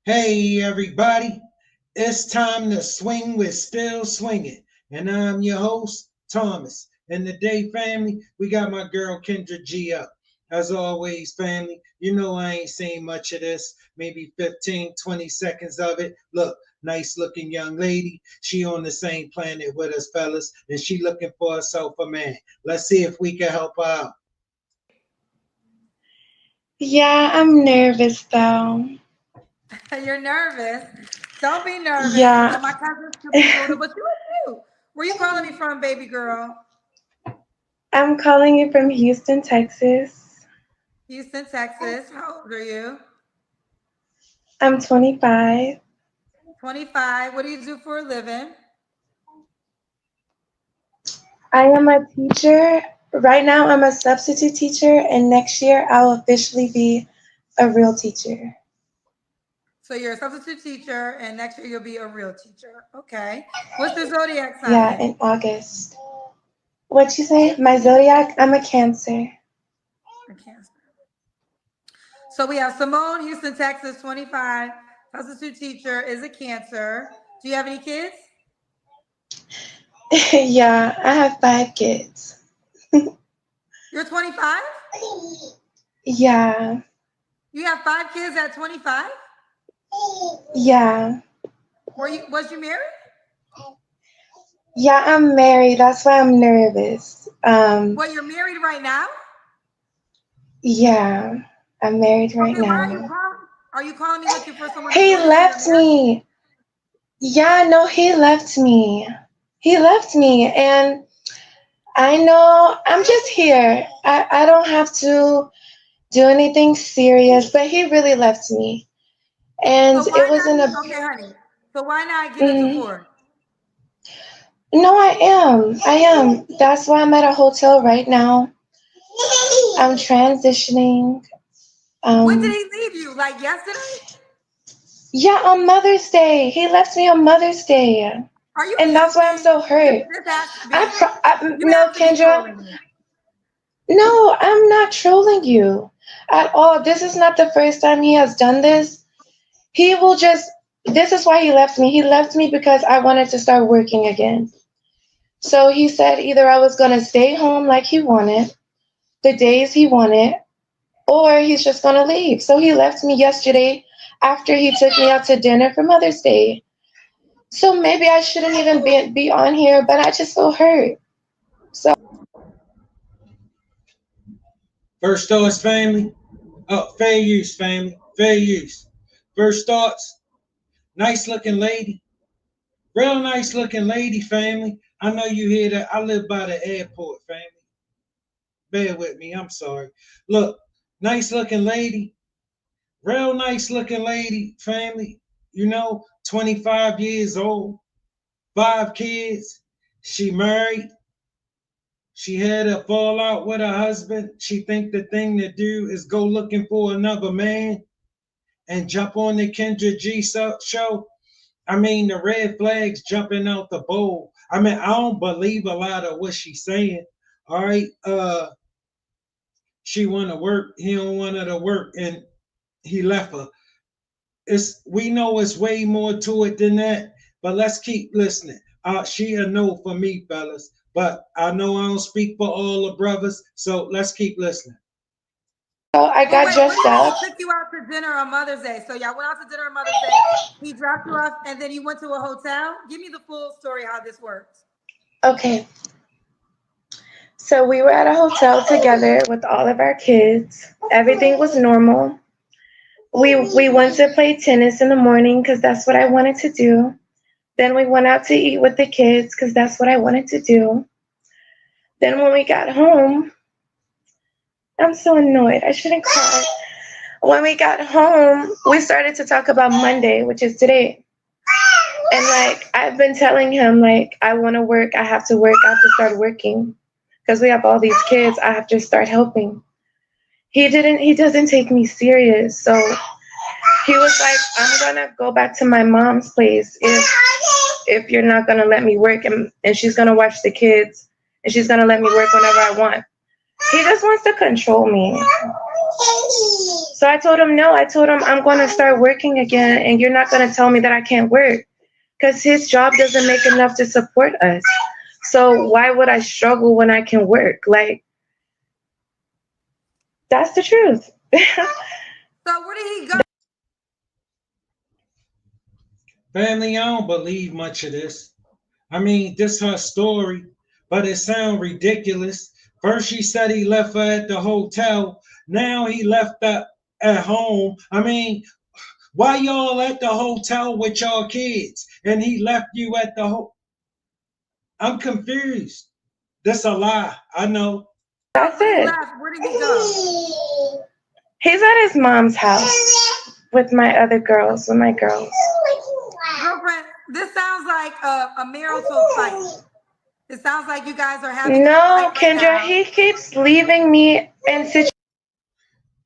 Hey everybody, it's time to swing with Still Swinging. And I'm your host, Thomas. And today, family, we got my girl Kendra G up. As always, family, you know I ain't seen much of this, maybe 15, 20 seconds of it. Look, nice looking young lady. She on the same planet with us, fellas, and she looking for herself a man. Let's see if we can help her out. Yeah, I'm nervous though. You're nervous. Don't be nervous. You know, Yeah. my cousins could be brutal, but you are cute. Where you calling me from, baby girl? I'm calling you from Houston, Texas. Houston, Texas. How old are you? I'm 25. 25. What do you do for a living? I am a teacher. Right now, I'm a substitute teacher, and next year, I'll officially be a real teacher. So you're a substitute teacher, and next year you'll be a real teacher. Okay. What's your zodiac Yeah, sign? in August. What you say? My zodiac? I'm a Cancer. A Cancer. So we have Simone, Houston, Texas, 25, substitute teacher, is a Cancer. Do you have any kids? Yeah, I have 5 kids. You're 25? Yeah, You have 5 kids at 25? yeah. Was you married? Yeah, I'm married. That's why I'm nervous. Well, you're married right now? Yeah, I'm married right Okay, why are you now. calling? Are you calling me looking for someone to He join you in your left marriage? me. Yeah, no, he left me. He left me. And I know I'm just here. I don't have to do anything serious, but he really left me. And So it why was in a. not? Okay, honey. So why not get a Mm, divorce? no, I am. I am. That's why I'm at a hotel right now. I'm transitioning. When did Um, he leave you? Like yesterday? yeah, on Mother's Day. He left me on Mother's Day. Are you And that's why I'm joking? so hurt. This has to be. You No, have to be Kendra. trolling me. No, I'm not trolling you at all. This is not the first time he has done this. He will just, this is why he left me. He left me because I wanted to start working again. So he said either I was going to stay home like he wanted, the days he wanted, or he's just going to leave. So he left me yesterday after he took me out to dinner for Mother's Day. So maybe I shouldn't even be on here, but I just feel hurt. So First thoughts, family. Oh, fair use, family. Fair use. First thoughts. Nice looking lady. Real nice looking lady, family. I know you hear that. I live by the airport, family. Bear with me. I'm sorry. Look, nice looking lady. Real nice looking lady, family. 25 years old, 5 kids. She married. She had a fallout with her husband. She think the thing to do is go looking for another man and jump on the Kendra G show. I mean, the red flags jumping out the bowl. I mean, I don't believe a lot of what she's saying. All right. She want to work. He don't want her to work, and he left her. We know it's way more to it than that, but let's keep listening. She a no for me, fellas. But I know I don't speak for all the brothers, so let's keep listening. I But got wait, what do dressed you mean up. he took you out to dinner on Mother's Day? So y'all went out to dinner on Mother's Day. He dropped you off, and then you went to a hotel. Give me the full story how this works. Okay, so we were at a hotel together with all of our kids. Everything was normal. We went to play tennis in the morning because that's what I wanted to do. Then we went out to eat with the kids because that's what I wanted to do. Then when we got home, I'm so annoyed. I shouldn't cry. When we got home, we started to talk about Monday, which is today. And like I've been telling him, like I want to work. I have to work. I have to start working because we have all these kids. I have to start helping. He didn't. He doesn't take me serious. So he was like, I'm gonna go back to my mom's place if you're not gonna let me work, and she's gonna watch the kids and she's gonna let me work whenever I want. He just wants to control me. So I told him no. I told him I'm going to start working again, and you're not going to tell me that I can't work because his job doesn't make enough to support us. So why would I struggle when I can work? Like, that's the truth. So where did he go? Family, I don't believe much of this. I mean, this her story, but it sounds ridiculous. First, she said he left her at the hotel. Now he left her at home. I mean, why y'all at the hotel with y'all kids? And he left you at the home. I'm confused. This a lie. I know. That's When he it. left, where did he go? He's at his mom's house with my other girls, with my girls. Girlfriend, this sounds like a marital fight. It sounds like you guys are having a No, fight right Kendra, now. he keeps leaving me in situations.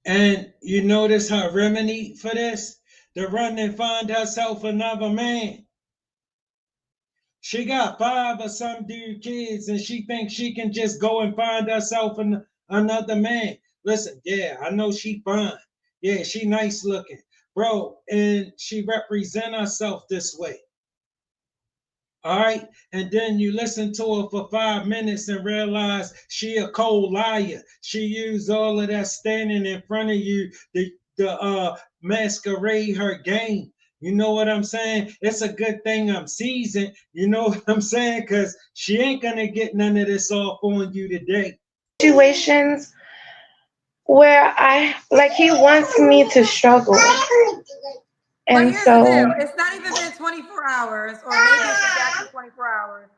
And you notice her remedy for this? To run and find herself another man. She got 5 or some dude kids, and she thinks she can just go and find herself another man. Listen, yeah, I know she fine. Yeah, she nice looking, bro, and she represent herself this way. All right, and then you listen to her for 5 minutes and realize she a cold liar. She used all of that standing in front of you to masquerade her game. You know what I'm saying? It's a good thing I'm seasoned. You know what I'm saying? Because she ain't gonna get none of this off on you today. Where I like he wants me to struggle. But And here's the deal. so It's not even been 24 hours, or maybe it's exactly 24 hours.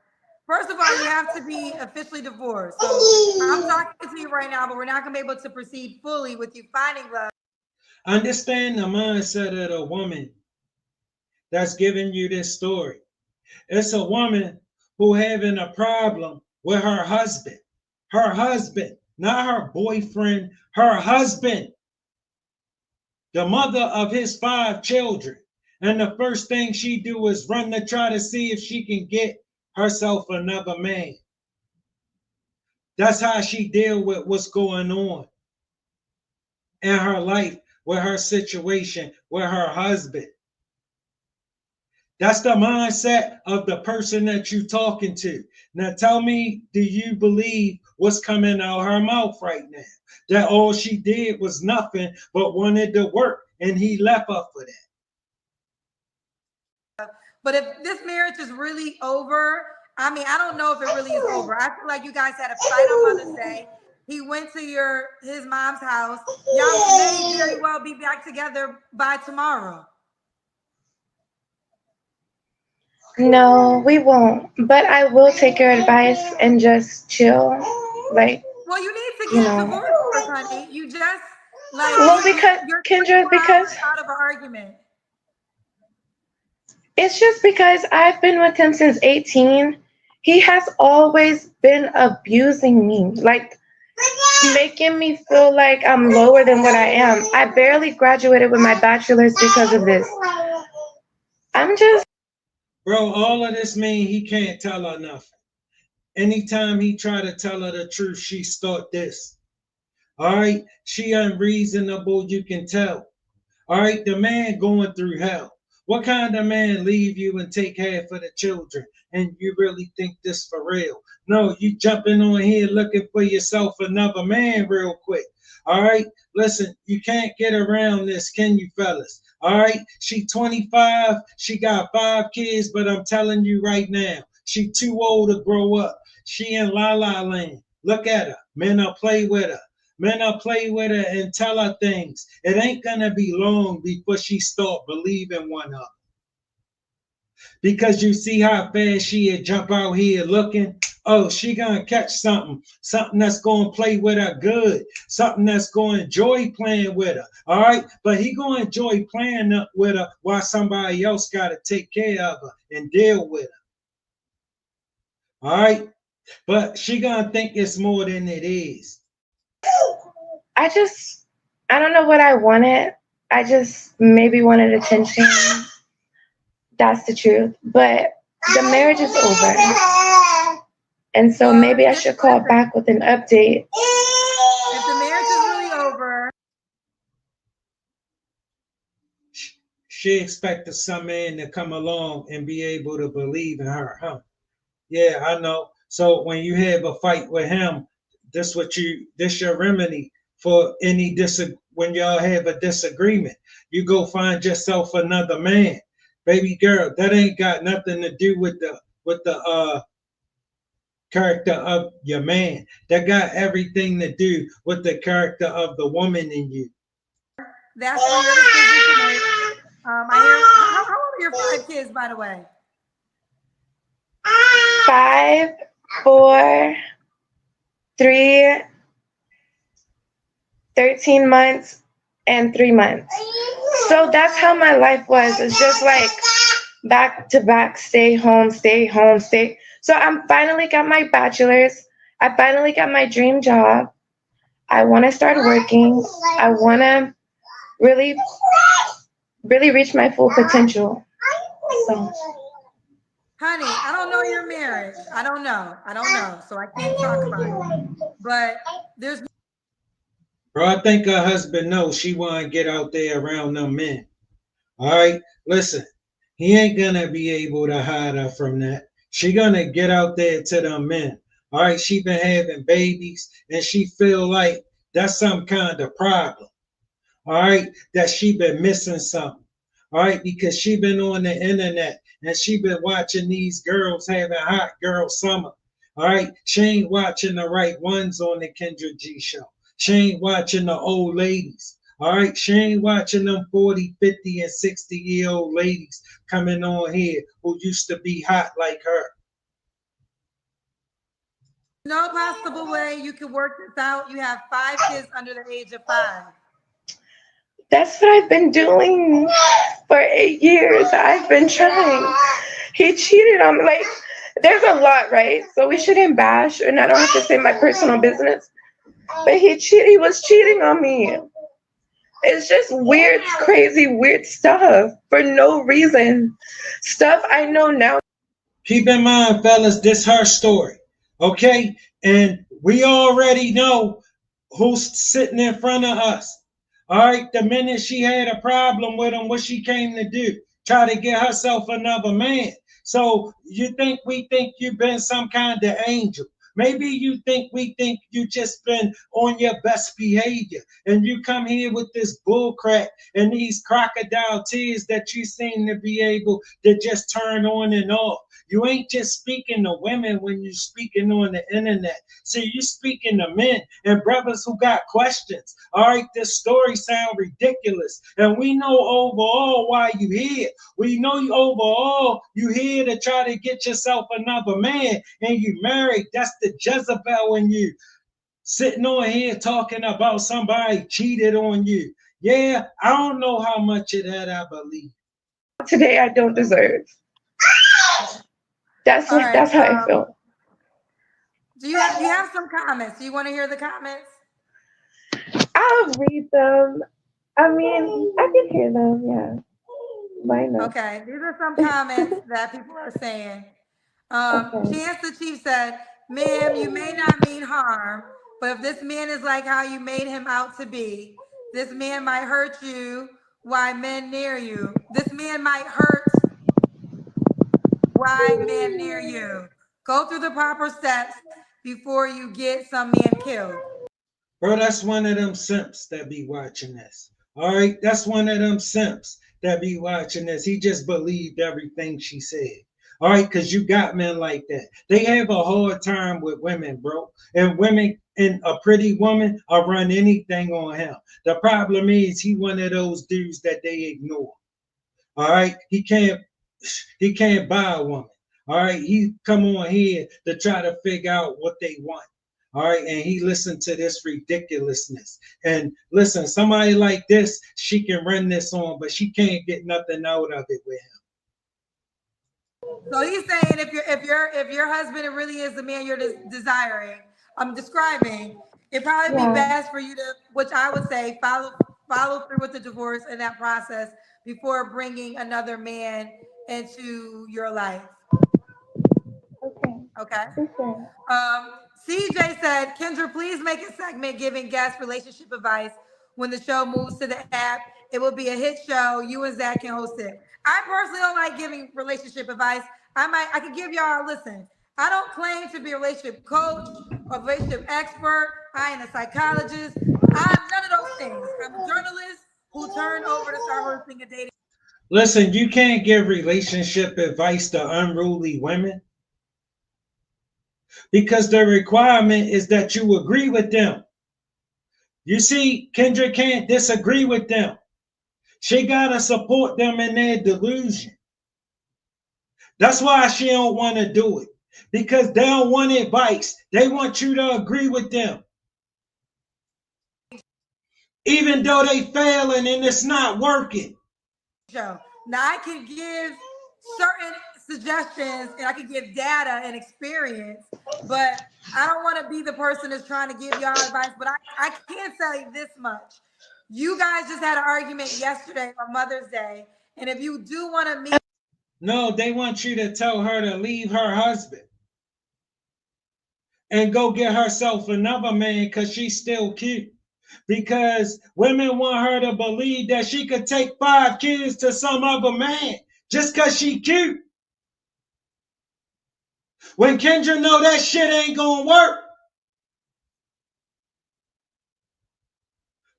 First of all, you have to be officially divorced. So I'm talking to you right now, but we're not going to be able to proceed fully with you finding love. Understand the mindset of the woman that's giving you this story. It's a woman who having a problem with her husband. Her husband, not her boyfriend, her husband. The mother of his 5 children. And the first thing she do is run to try to see if she can get herself another man. That's how she deal with what's going on in her life, with her situation, with her husband. That's the mindset of the person that you talking to. Now tell me, do you believe what's coming out her mouth right now? That all she did was nothing but wanted to work and he left her for that. But if this marriage is really over, I mean, I don't know if it really is over. I feel like you guys had a fight on Mother's Day. He went to his mom's house. Y'all may very well be back together by tomorrow. no, we won't. But I will take your advice and just chill. Like, Well, you need to you get know. divorced first, honey. You just like Well, because you're Kendra, 24 because hours out of an argument. it's just because I've been with him since 18. He has always been abusing me, like making me feel like I'm lower than what I am. I barely graduated with my bachelor's because of this. I'm just Bro, all of this mean he can't tell her nothing. Anytime he try to tell her the truth, she start this. All right, she unreasonable, you can tell. All right, the man going through hell. What kind of man leave you and take half of the children? And you really think this for real? No, you jumping on here looking for yourself another man real quick. All right, listen, you can't get around this, can you, fellas? All right, she 25, she got 5 kids, but I'm telling you right now, she too old to grow up. She in la la land. Look at her. Men will play with her. Men will play with her and tell her things. It ain't gonna be long before she start believing one of them. Because you see how fast she'll jump out here looking. Oh, she gonna catch something that's gonna play with her good, something that's gonna enjoy playing with her. All right, but he gonna enjoy playing with her while somebody else gotta take care of her and deal with her. All right, but she gonna think it's more than it is. I don't know what I wanted. I just maybe wanted attention. That's the truth. But the marriage is over. And so Well, maybe I should call back with an update. if the marriage is really over, She expected some man to come along and be able to believe in her, huh? Yeah, I know. So when you have a fight with him, this your remedy for any when y'all have a disagreement. You go find yourself another man. Baby girl, that ain't got nothing to do with the character of your man. That got everything to do with the character of the woman in you. That's for your decision to make. I hear. How old are your 5 kids, by the way? 5, 4, 3, 13 months, and 3 months. So that's how my life was. It's just like back to back, stay home, stay home, stay. So I'm finally got my bachelor's. I finally got my dream job. I want to start working. I want to really, really reach my full potential. So. Honey, I don't know your marriage. I don't know. So I can't talk about it. But there's. Bro, I think her husband knows she want to get out there around them men. All right, listen, he ain't gonna be able to hide her from that. She gonna get out there to them men. All right, she been having babies, and she feel like that's some kind of problem. All right, that she been missing something. All right, because she been on the internet and she been watching these girls having hot girl summer. All right, she ain't watching the right ones on the Kendra G show. She ain't watching the old ladies. All right, she ain't watching them 40, 50, and 60-year-old ladies coming on here who used to be hot like her. No possible way you can work this out. You have 5 kids under the age of 5. That's what I've been doing for 8 years. I've been trying. He cheated on me. Like, there's a lot, right? So we shouldn't bash, and I don't have to say my personal business. But he was cheating on me. It's just weird, crazy, weird stuff for no reason. Stuff I know now. Keep in mind, fellas, this her story, okay? And we already know who's sitting in front of us. All right, the minute she had a problem with him, what she came to do? Try to get herself another man. So you think we think you've been some kind of angel. Maybe we think you just been on your best behavior and you come here with this bull crap and these crocodile tears that you seem to be able to just turn on and off. You ain't just speaking to women when you're speaking on the internet. See, you speaking to men and brothers who got questions. All right, this story sound ridiculous. And we know overall why you here. We know you overall you here to try to get yourself another man and you married. That's the Jezebel in you. Sitting on here talking about somebody cheated on you. Yeah, I don't know how much of that I believe. Today I don't deserve. That's All right, that's how I feel. Do you have some comments? Do you want to hear the comments? I'll read them. I mean, I can hear them, yeah. Why not? Okay, these are some comments that people are saying. Okay. Chance the Chief said, ma'am, you may not mean harm, but if this man is like how you made him out to be, this man might hurt you while men near you. This man might hurt while men near you. Go through the proper steps before you get some man killed. Bro, that's one of them simps that be watching this. All right, that's one of them simps that be watching this. He just believed everything she said. All right, because you got men like that. They have a hard time with women, bro. And women and a pretty woman will run anything on him. The problem is he one of those dudes that they ignore. All right, he can't buy a woman. All right, he come on here to try to figure out what they want. All right, and he listened to this ridiculousness. And listen, somebody like this, she can run this on, but she can't get nothing out of it with him. So he's saying if your husband really is the man you're desiring, I'm describing, it'd probably be best for you to, which I would say, follow through with the divorce in that process before bringing another man into your life. Okay. CJ said, Kendra, please make a segment giving guests relationship advice when the show moves to the app It will be a hit show. You and Zach can host it. I personally don't like giving relationship advice. I could give y'all, listen, I don't claim to be a relationship coach or relationship expert. I ain't a psychologist. I'm none of those things. I'm a journalist who turned over to start hosting a dating. Listen, you can't give relationship advice to unruly women because the requirement is that you agree with them. You see, Kendra can't disagree with them. She gotta support them in their delusion. That's why she don't want to do it, because they don't want advice. They want you to agree with them, even though they failing and it's not working. Show. Now I can give certain suggestions and I can give data and experience, but I don't want to be the person that's trying to give y'all advice. But I can tell you this much. You guys just had an argument yesterday on Mother's Day. And if you do want to meet. No, they want you to tell her to leave her husband and go get herself another man because she's still cute. Because women want her to believe that she could take 5 kids to some other man just because she cute. When Kendra know that shit ain't gonna work.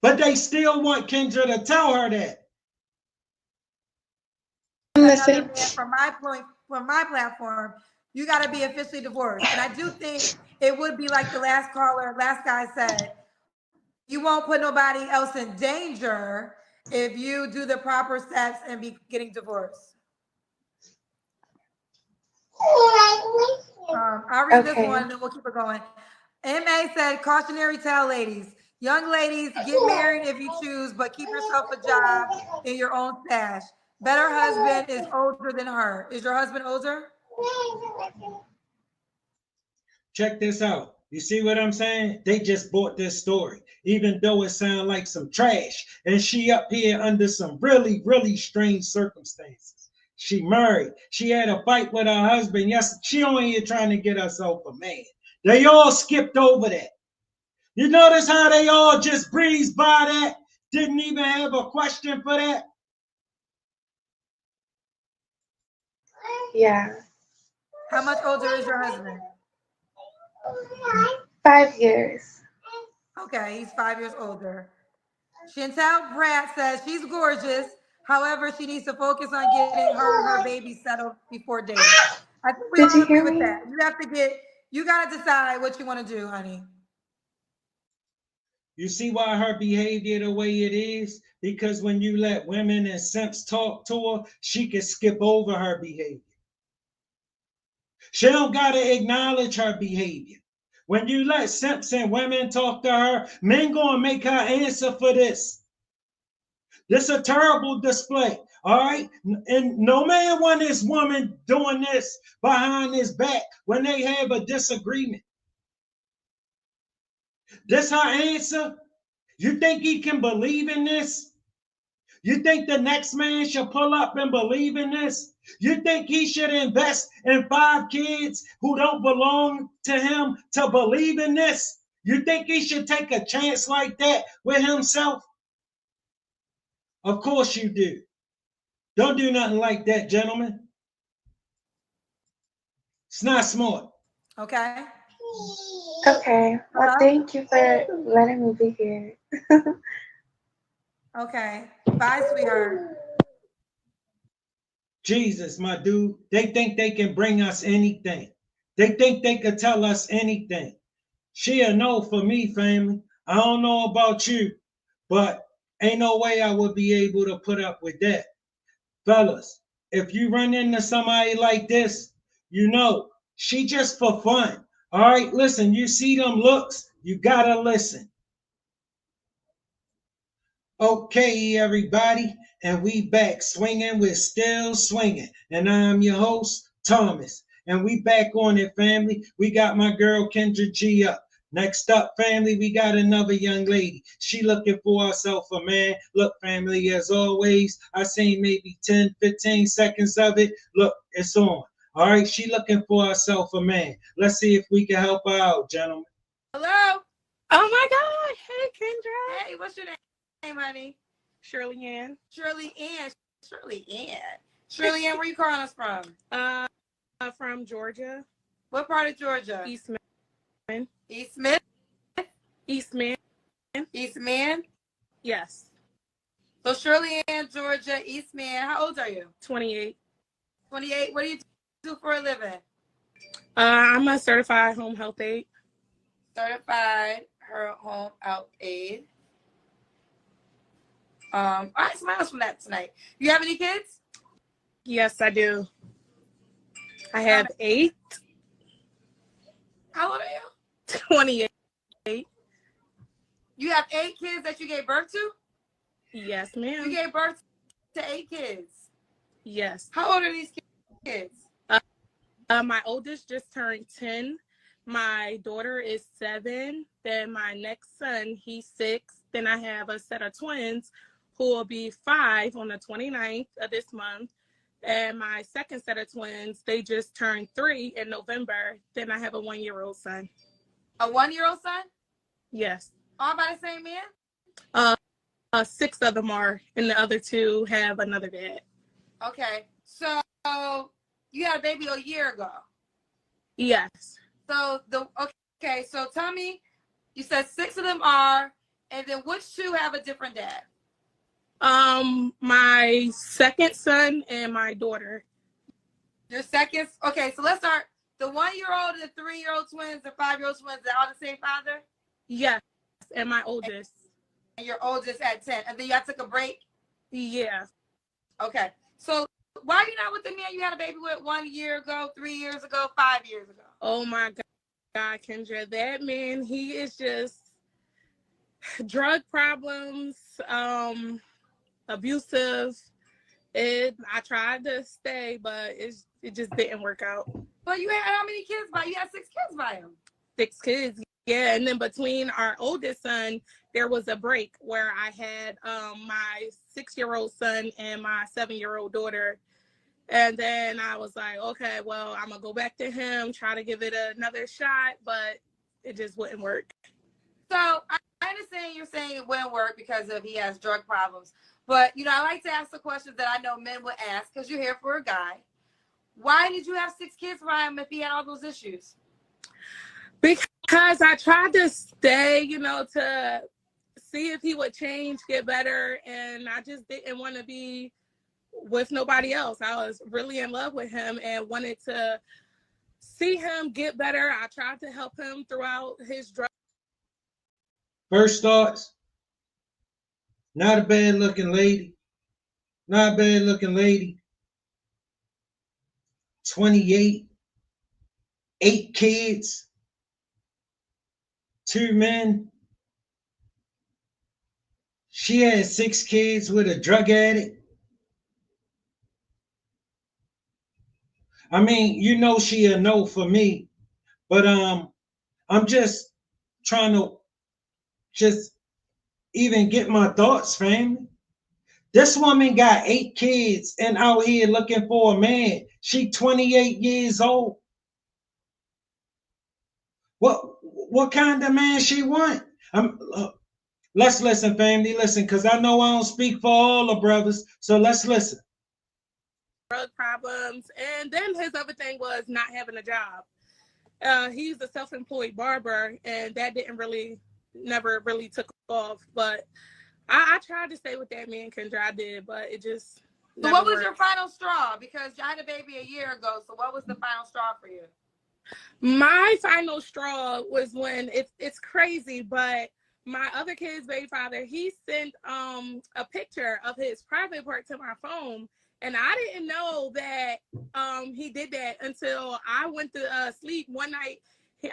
But they still want Kendra to tell her that. Another man from my platform, you got to be officially divorced. And I do think it would be like the last guy said, you won't put nobody else in danger if you do the proper steps and be getting divorced. I'll read this one and then we'll keep it going. MA said, cautionary tale, ladies. Young ladies, get married if you choose, but keep yourself a job in your own stash. Better husband is older than her. Is your husband older? Check this out. You see what I'm saying? They just bought this story, even though it sounds like some trash. And she up here under some really, really strange circumstances. She married. She had a fight with her husband. Yes, she only here trying to get herself a man. They all skipped over that. You notice how they all just breezed by that? Didn't even have a question for that? Yeah. How much older is your husband? 5 years. Okay, he's 5 years older. Chantel Pratt says she's gorgeous. However, she needs to focus on getting her baby settled before dating. I think we all agree with that. You got to decide what you want to do, honey. You see why her behavior the way it is? Because when you let women and simps talk to her, she can skip over her behavior. She don't got to acknowledge her behavior. When you let simps and women talk to her, men gonna make her answer for this. This a terrible display, all right? And no man want this woman doing this behind his back when they have a disagreement. This her answer? You think he can believe in this? You think the next man should pull up and believe in this? You think he should invest in 5 kids who don't belong to him to believe in this? You think he should take a chance like that with himself? Of course you do. Don't do nothing like that, gentlemen. It's not smart. Okay. Okay. Well, thank you for letting me be here. Okay. Bye, sweetheart. Jesus, my dude. They think they can bring us anything. They think they could tell us anything. She a no for me, family. I don't know about you, but ain't no way I would be able to put up with that. Fellas, if you run into somebody like this, you know, she just for fun. All right, listen, you see them looks, you gotta listen. Okay, everybody, and we back swinging. We're still swinging, and I'm your host, Thomas, and we back on it, family. We got my girl Kendra G up. Next up, family, we got another young lady. She looking for herself a man. Look, family, as always, I seen maybe 10, 15 seconds of it. Look, it's on. All right, she looking for herself a man. Let's see if we can help her out, gentlemen. Hello. Oh my God. Hey, Kendra. Hey, what's your name, honey? Shirley Ann. Shirley Ann. Shirley Ann. Shirley Ann, where you calling us from? From Georgia. What part of Georgia? Eastman. Eastman? Eastman. Eastman? Yes. So Shirley Ann, Georgia, Eastman. How old are you? 28. 28. What do you do for a living? I'm a certified home health aide. Certified home health aide. All right, somebody else from that tonight. You have any kids? Yes, I do. I have 8. How old are you? 28. You have 8 kids that you gave birth to? Yes, ma'am. You gave birth to 8 kids? Yes. How old are these kids? My oldest just turned 10. My daughter is 7. Then my next son, he's 6. Then I have a set of twins who will be 5 on the 29th of this month. And my second set of twins, they just turned 3 in November. Then I have a 1-year-old son. A 1-year-old son? Yes. All by the same man? 6 of them are, and the other 2 have another dad. Okay. So you had a baby a year ago? Yes. So okay, so tell me, you said 6 of them are, and then which 2 have a different dad? My second son and my daughter. Your second? Okay, so let's start. The 1-year-old and the 3-year-old twins, the 5-year-old twins, they're all the same father? Yes, and my oldest. And your oldest at 10, and then you took a break? Yeah. Okay, so why are you not with the man you had a baby with 1 year ago, 3 years ago, 5 years ago? Oh my God, Kendra, that man, he is just drug problems, abusive. I tried to stay, but it just didn't work out. But you had how many kids by? You had 6 kids by him. 6 kids, yeah. And then between our oldest son, there was a break where I had my 6-year-old son and my 7-year-old daughter. And then I was like, okay, well, I'm going to go back to him, try to give it another shot, but it just wouldn't work. So I understand you're saying it wouldn't work because he has drug problems. But, I like to ask the questions that I know men would ask because you're here for a guy. Why did you have 6 kids for him if he had all those issues? Because I tried to stay, to see if he would change, get better. And I just didn't want to be with nobody else. I was really in love with him and wanted to see him get better. I tried to help him throughout his drug. First thoughts, not a bad looking lady. Not a bad looking lady. 28, 8 kids, 2 men. She had 6 kids with a drug addict. I mean, she a no for me, but I'm just trying to just even get my thoughts, family. This woman got 8 kids and out here looking for a man. She 28 years old. What kind of man she want? Let's listen, family. Listen, because I know I don't speak for all the brothers. So let's listen. Drug problems. And then his other thing was not having a job. He's a self-employed barber, and that never really took off. But I tried to stay with that man, Kendra. I did, but it just. So what was your final straw? Because you had a baby a year ago. So what was the final straw for you? My final straw was when it's crazy, but my other kid's baby father, he sent a picture of his private part to my phone. And I didn't know that he did that until I went to sleep one night.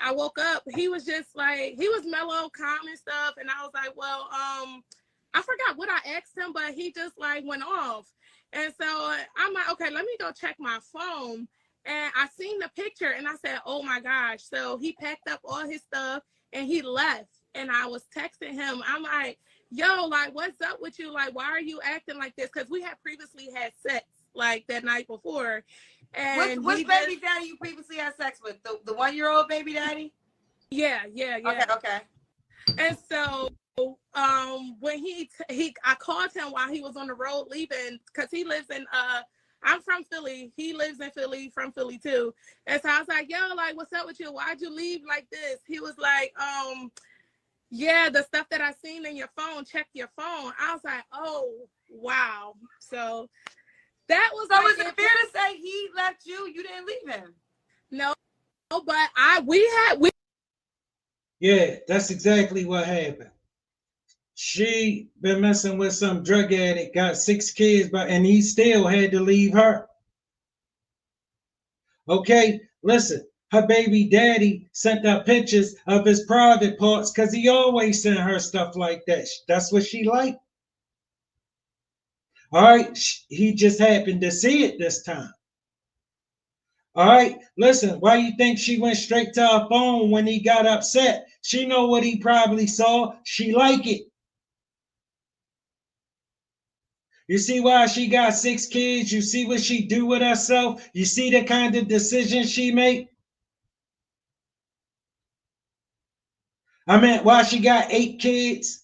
I woke up. He was just like, he was mellow, calm and stuff. And I was like, well, I forgot what I asked him, but he just like went off. And so I'm like, okay, let me go check my phone. And I seen the picture and I said, oh my gosh. So he packed up all his stuff and he left. And I was texting him. I'm like, yo, like, what's up with you? Like, why are you acting like this? Because we had previously had sex like that night before. And which baby daddy you previously had sex with? The 1-year-old baby daddy? Yeah. Okay. And so when I called him while he was on the road leaving, because he lives in I'm from Philly. He lives in Philly, from Philly too. And so I was like, yo, like, what's up with you? Why'd you leave like this? He was like, yeah, the stuff that I seen in your phone, check your phone. I was like, oh, wow. So that was so is it fair to say he left you? You didn't leave him? No, but we Yeah, that's exactly what happened. She been messing with some drug addict, got 6 kids, and he still had to leave her. Okay, listen, her baby daddy sent her pictures of his private parts because he always sent her stuff like that. That's what she liked. All right, he just happened to see it this time. All right, listen, why you think she went straight to her phone when he got upset? She know what he probably saw. She like it. You see why she got 6 kids? You see what she do with herself? You see the kind of decisions she make? I mean, why she got 8 kids?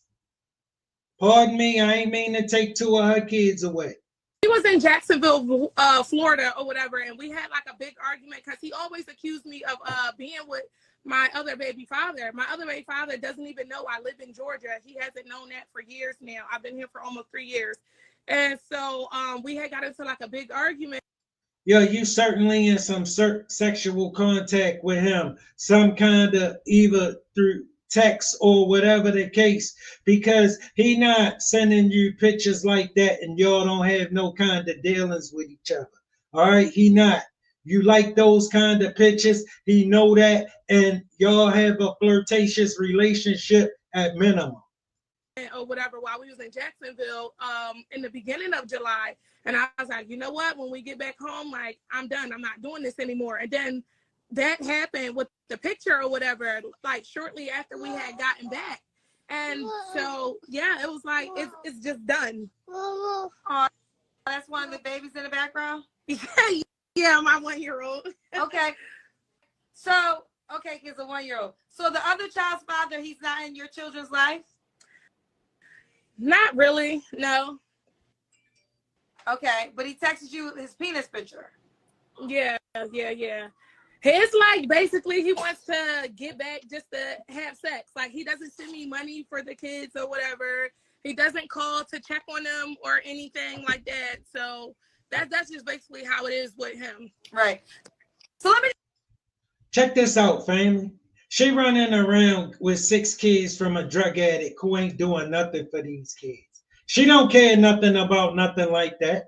Pardon me, I ain't mean to take 2 of her kids away. He was in Jacksonville, Florida or whatever, and we had like a big argument because he always accused me of being with my other baby father. My other baby father doesn't even know I live in Georgia. He hasn't known that for years now. I've been here for almost 3 years. And so we had got into like a big argument. Yeah, you certainly in some sexual contact with him, some kind of either through text or whatever the case, because he not sending you pictures like that and y'all don't have no kind of dealings with each other. All right, he not. You like those kind of pictures, he know that, and y'all have a flirtatious relationship at minimum. Or whatever, while we was in Jacksonville in the beginning of July. And I was like, you know what? When we get back home, like, I'm done. I'm not doing this anymore. And then that happened with the picture or whatever, like shortly after we had gotten back. And so, yeah, it was like, it's just done. Oh, that's one of the babies in the background? Yeah, my 1-year-old. Okay. So, okay, he's a 1-year-old. So the other child's father, he's not in your children's life? Not really, no. Okay, but he texted you his penis picture. Yeah. His like basically he wants to get back just to have sex. Like he doesn't send me money for the kids or whatever. He doesn't call to check on them or anything like that. So that's just basically how it is with him. Right. So let me check this out, family. She running around with 6 kids from a drug addict who ain't doing nothing for these kids. She don't care nothing about nothing like that.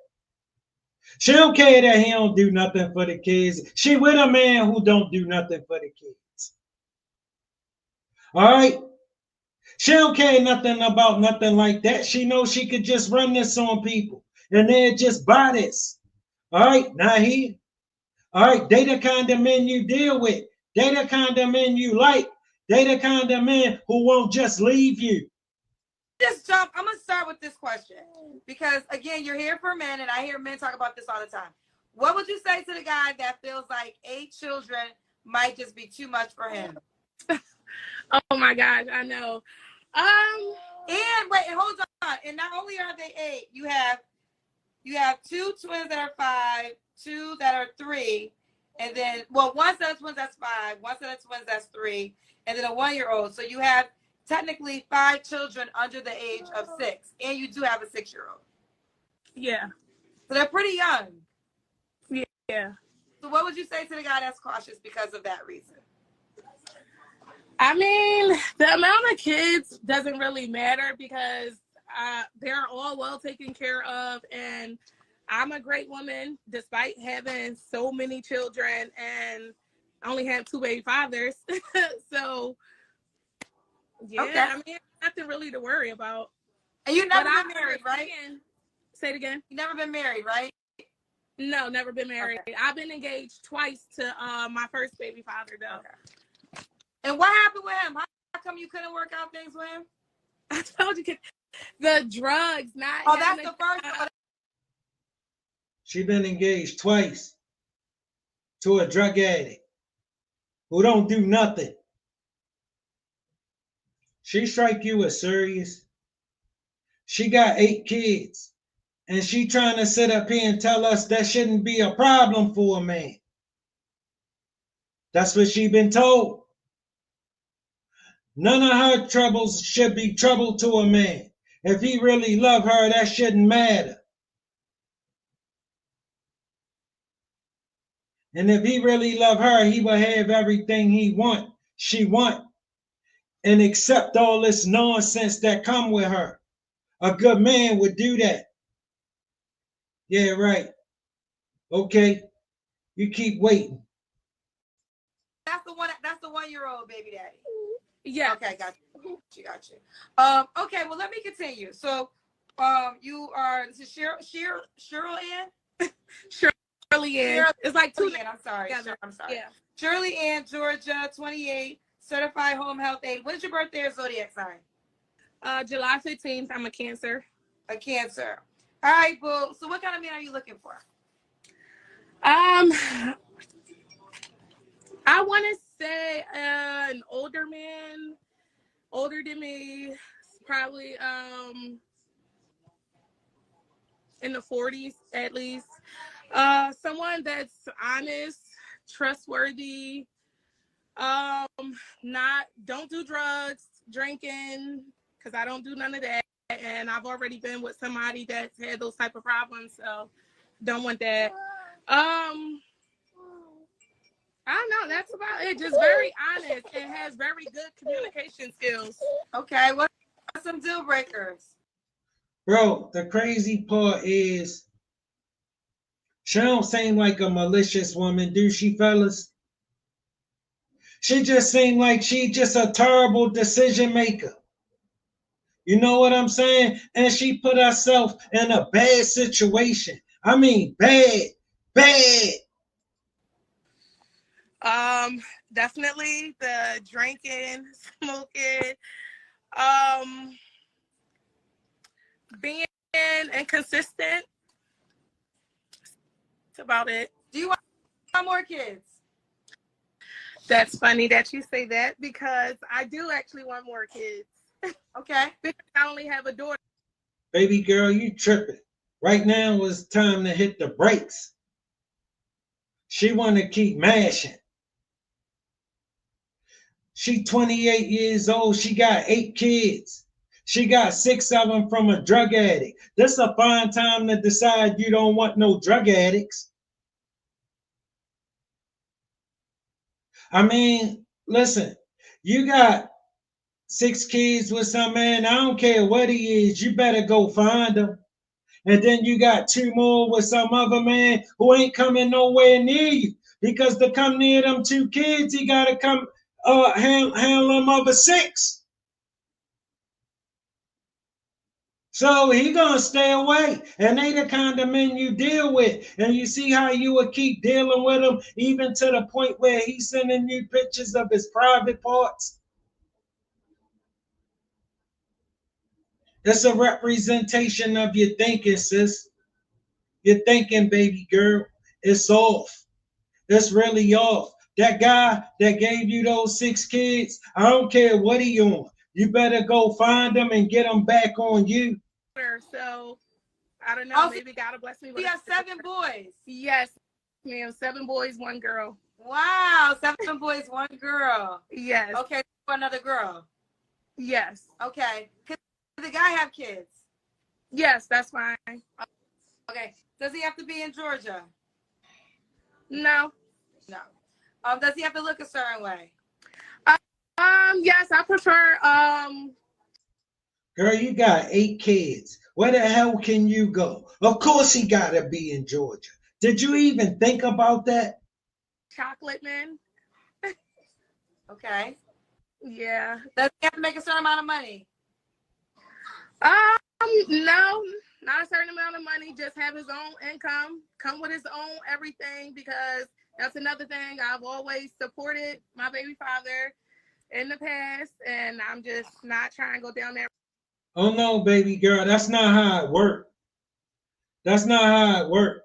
She don't care that he don't do nothing for the kids. She with a man who don't do nothing for the kids. All right? She don't care nothing about nothing like that. She knows she could just run this on people and they'll just buy this. All right? Now he. All right? They the kind of men you deal with. They the kind of men you like. They the kind of men who won't just leave you. just jump. I'm going to start with this question because, again, you're here for men, and I hear men talk about this all the time. What would you say to the guy that feels like 8 children might just be too much for him? Oh, my gosh, I know. And wait, hold on. And not only are they 8, you have 2 twins that are 5, 2 that are 3, and then, well, one set of twins that's 5, one set of twins that's 3, and then a 1-year-old. So you have technically 5 children under the age of 6, and you do have a 6-year-old. Yeah. So they're pretty young. Yeah. So what would you say to the guy that's cautious because of that reason? I mean, the amount of kids doesn't really matter because they're all well taken care of, and I'm a great woman despite having so many children, and I only have 2 baby fathers. So, yeah, okay. I mean, nothing really to worry about. And you've never been married, right? Say it again. You've never been married, right? No, never been married. Okay. I've been engaged twice to my first baby father, though. Okay. And what happened with him? How come you couldn't work out things with him? I told you, the drugs, not. Oh, that's the first one. She been engaged twice to a drug addict who don't do nothing. She strike you as serious. She got 8 kids. And she trying to sit up here and tell us that shouldn't be a problem for a man. That's what she been told. None of her troubles should be trouble to a man. If he really love her, that shouldn't matter. And if he really love her, he will have everything she want, and accept all this nonsense that come with her. A good man would do that. Yeah, right. Okay. You keep waiting. That's the one. That's the 1-year-old baby daddy. Yeah. Okay, got you. Got you. Okay, well, let me continue. So, you are Shirley Ann? Shirley Ann. It's like two. I'm sorry. I'm sorry. Yeah. Shirley Ann, Georgia, 28, certified home health aide. What is your birthday or zodiac sign? July 15th. I'm a Cancer. A Cancer. All right, boo. So, what kind of man are you looking for? I want to say an older man, older than me, probably in the 40s at least. Someone that's honest, trustworthy, don't do drugs, drinking, because I don't do none of that. And I've already been with somebody that's had those type of problems, so don't want that. I don't know. That's about it. Just very honest and has very good communication skills. Okay. What are some deal breakers? Bro, the crazy part is she don't seem like a malicious woman, do she, fellas? She just seemed like she just a terrible decision maker. You know what I'm saying? And she put herself in a bad situation. I mean, bad. Definitely the drinking, smoking, being inconsistent. That's about it. Do you want more kids? That's funny that you say that because I do actually want more kids. Okay. Because I only have a daughter. Baby girl, you tripping. Right now is time to hit the brakes. She want to keep mashing. She 28 years old. She got 8 kids. She got 6 of them from a drug addict. This is a fine time to decide you don't want no drug addicts. I mean, listen, you got 6 kids with some man. I don't care what he is. You better go find him. And then you got 2 more with some other man who ain't coming nowhere near you. Because to come near them 2 kids, he got to come handle them other 6. So he gonna stay away, and they the kind of men you deal with, and you see how you will keep dealing with him, even to the point where he's sending you pictures of his private parts. It's a representation of your thinking, sis. Your thinking, baby girl, it's off. It's really off. That guy that gave you those 6 kids, I don't care what he on. You better go find them and get them back on you. So, I don't know. Maybe God will bless me with. You have 7 boys. Yes, ma'am. 7 boys, 1 girl. Wow, 7 boys, 1 girl. Yes. Okay, for another girl. Yes. Okay. Does the guy have kids? Yes, that's fine. Okay. Does he have to be in Georgia? No. No. Does he have to look a certain way? Yes, I prefer. Girl, you got 8 kids. Where the hell can you go? Of course he gotta be in Georgia. Did you even think about that? Chocolate man. Okay. Yeah. Does he have to make a certain amount of money? No, not a certain amount of money. Just have his own income, come with his own everything, because that's another thing. I've always supported my baby father in the past, and I'm just not trying to go down there. Oh no, baby girl, that's not how it works. That's not how it works.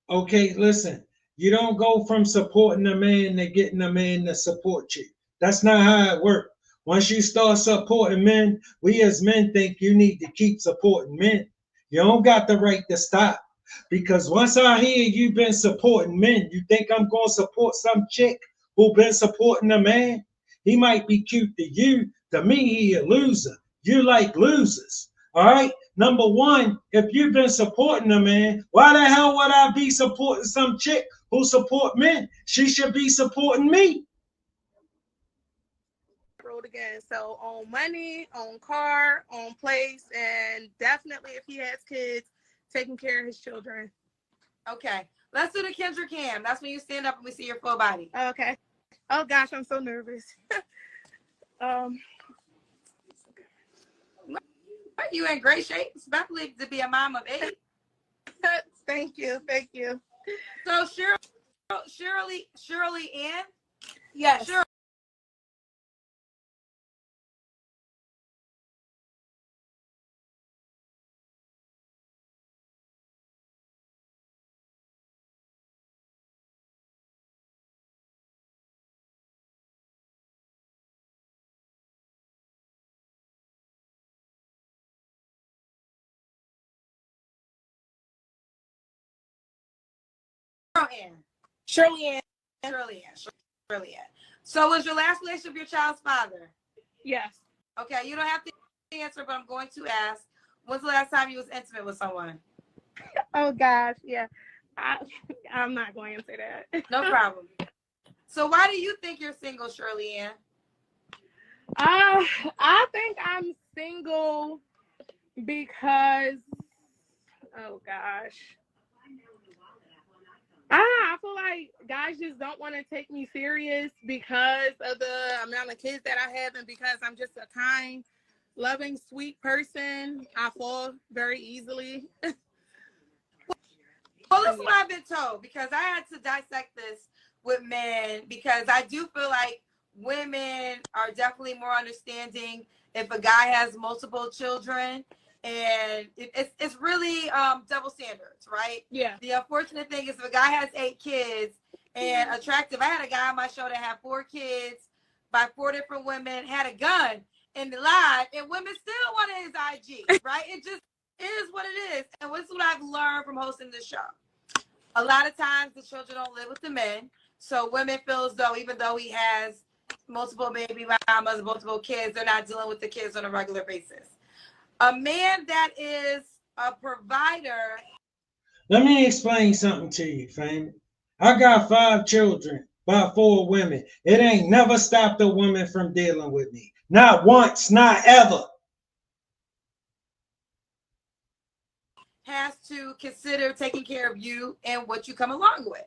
Okay, listen, you don't go from supporting a man to getting a man to support you. That's not how it works. Once you start supporting men, we as men think you need to keep supporting men. You don't got the right to stop. Because once I hear you've been supporting men, you think I'm going to support some chick who been supporting a man? He might be cute to you. To me, he a loser. You like losers. All right? Number one, if you've been supporting a man, why the hell would I be supporting some chick who support men? She should be supporting me. Road again. So on money, on car, on place, and definitely if he has kids, taking care of his children. Okay. Let's do the Kendra Cam. That's when you stand up and we see your full body. Okay. Oh gosh, I'm so nervous. You in great shape, especially to be a mom of 8. Thank you. Thank you. So Shirley Ann? Yes. Shirley. Shirley Ann. Shirley Ann. So was your last relationship your child's father? Yes. Okay, you don't have to answer, but I'm going to ask. When's the last time you was intimate with someone? Oh gosh, yeah. I'm not going to say that. No problem. So why do you think you're single, Shirley Ann? I think I'm single because, oh gosh. I feel like guys just don't want to take me serious because of the amount of kids that I have and because I'm just a kind, loving, sweet person. I fall very easily. Well, this is what I've been told because I had to dissect this with men because I do feel like women are definitely more understanding if a guy has multiple children, and it's really double standards, right? Yeah. The unfortunate thing is if a guy has 8 kids and attractive, I had a guy on my show that had 4 kids by 4 different women, had a gun in the live, and women still wanted his IG, right? It just is what it is. And what's what I've learned from hosting this show. A lot of times the children don't live with the men. So women feel as though even though he has multiple baby mamas, multiple kids, they're not dealing with the kids on a regular basis. A man that is a provider. Let me explain something to you, fam. I got 5 children by 4 women. It ain't never stopped a woman from dealing with me. Not once, not ever. Has to consider taking care of you and what you come along with.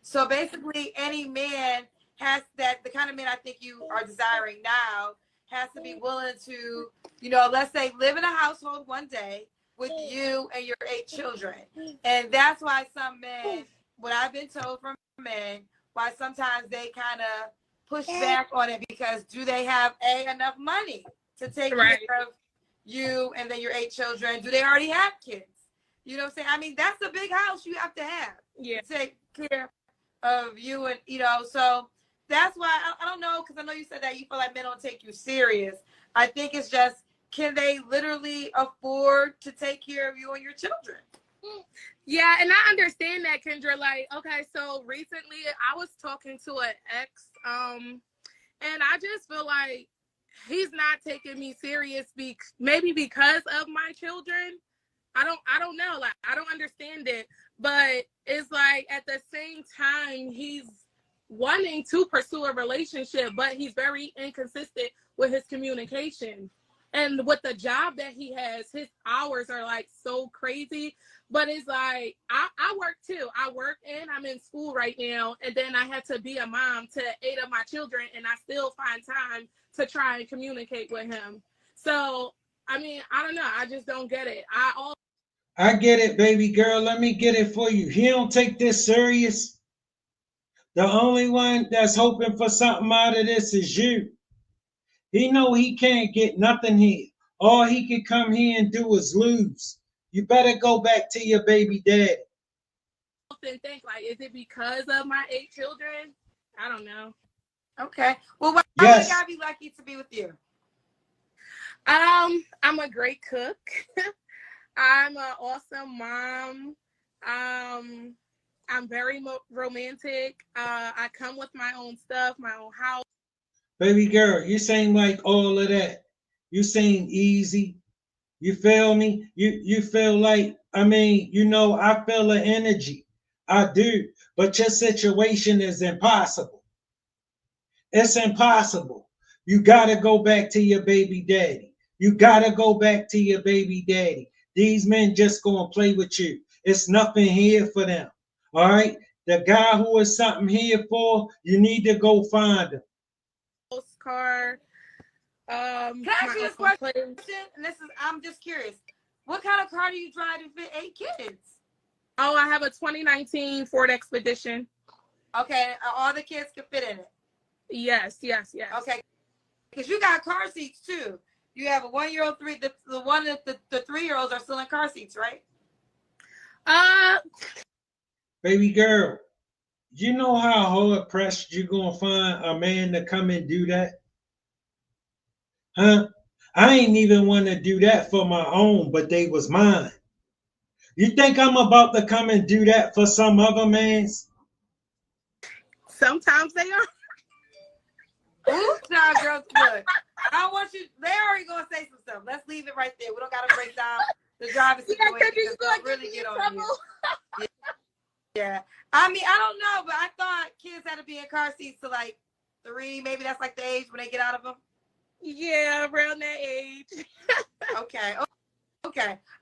So basically, any man has that, the kind of man I think you are desiring now has to be willing to, let's say live in a household one day with you and your 8 children. And that's why some men, what I've been told from men, why sometimes they kind of push back on it because do they have enough money to take care of you and then your 8 children? Do they already have kids? You know what I'm saying? I mean, that's a big house you have to have. Yeah. To take care of you and, so that's why I don't know, because I know you said that you feel like men don't take you serious. I think it's just, can they literally afford to take care of you and your children? Yeah, and I understand that, Kendra. Like, okay, so recently I was talking to an ex, and I just feel like he's not taking me serious maybe because of my children. I don't know. Like, I don't understand it. But it's like at the same time, he's wanting to pursue a relationship, but he's very inconsistent with his communication. And with the job that he has, his hours are like so crazy. But it's like, I work too. I work and I'm in school right now. And then I had to be a mom to 8 of my children. And I still find time to try and communicate with him. So, I mean, I don't know. I just don't get it. I get it, baby girl. Let me get it for you. He don't take this serious. The only one that's hoping for something out of this is you. He know he can't get nothing here. All he can come here and do is lose. You better go back to your baby daddy. I often think, like, is it because of my 8 children? I don't know. Okay. Well, why would Yes. God be lucky to be with you? I'm a great cook. I'm an awesome mom. I'm very romantic. I come with my own stuff, my own house. Baby girl, you seem like all of that. You seem easy. You feel me? You feel like, I mean, I feel the energy. I do. But your situation is impossible. It's impossible. You gotta go back to your baby daddy. You gotta go back to your baby daddy. These men just gonna play with you. It's nothing here for them. All right? The guy who is something here for, you need to go find him. Car. Can I ask you this question? And I'm just curious. What kind of car do you drive to fit 8 kids? Oh, I have a 2019 Ford Expedition. Okay, all the kids can fit in it. Yes. Okay, because you got car seats too. You have a 1-year-old, the one that the 3-year-olds are still in car seats, right? Baby girl, you know how hard pressed you're gonna find a man to come and do that? Huh? I ain't even want to do that for my own, but they was mine. You think I'm about to come and do that for some other man's? Sometimes they are. Ooh, now, girls, look. I don't want you. They already gonna say some stuff. Let's leave it right there. We don't gotta break down the driving situation because they'll really get on you. Yeah. I mean, I don't know, but I thought kids had to be in car seats to like 3. Maybe that's like the age when they get out of them. Yeah, around that age. Okay. All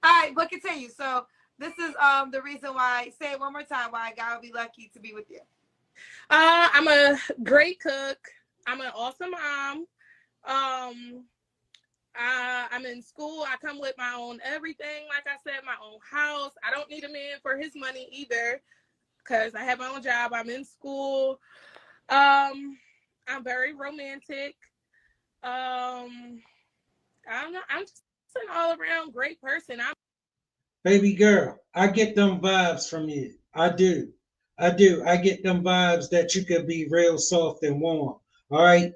right, but continue. So this is the reason why. Say it one more time. Why God would be lucky to be with you. I'm a great cook. I'm an awesome mom. I'm in school. I come with my own everything. Like I said, my own house. I don't need a man for his money either, because I have my own job. I'm in school. I'm very romantic. I don't know. I'm just an all-around great person. Baby girl, I get them vibes from you. I do. I get them vibes that you could be real soft and warm. All right?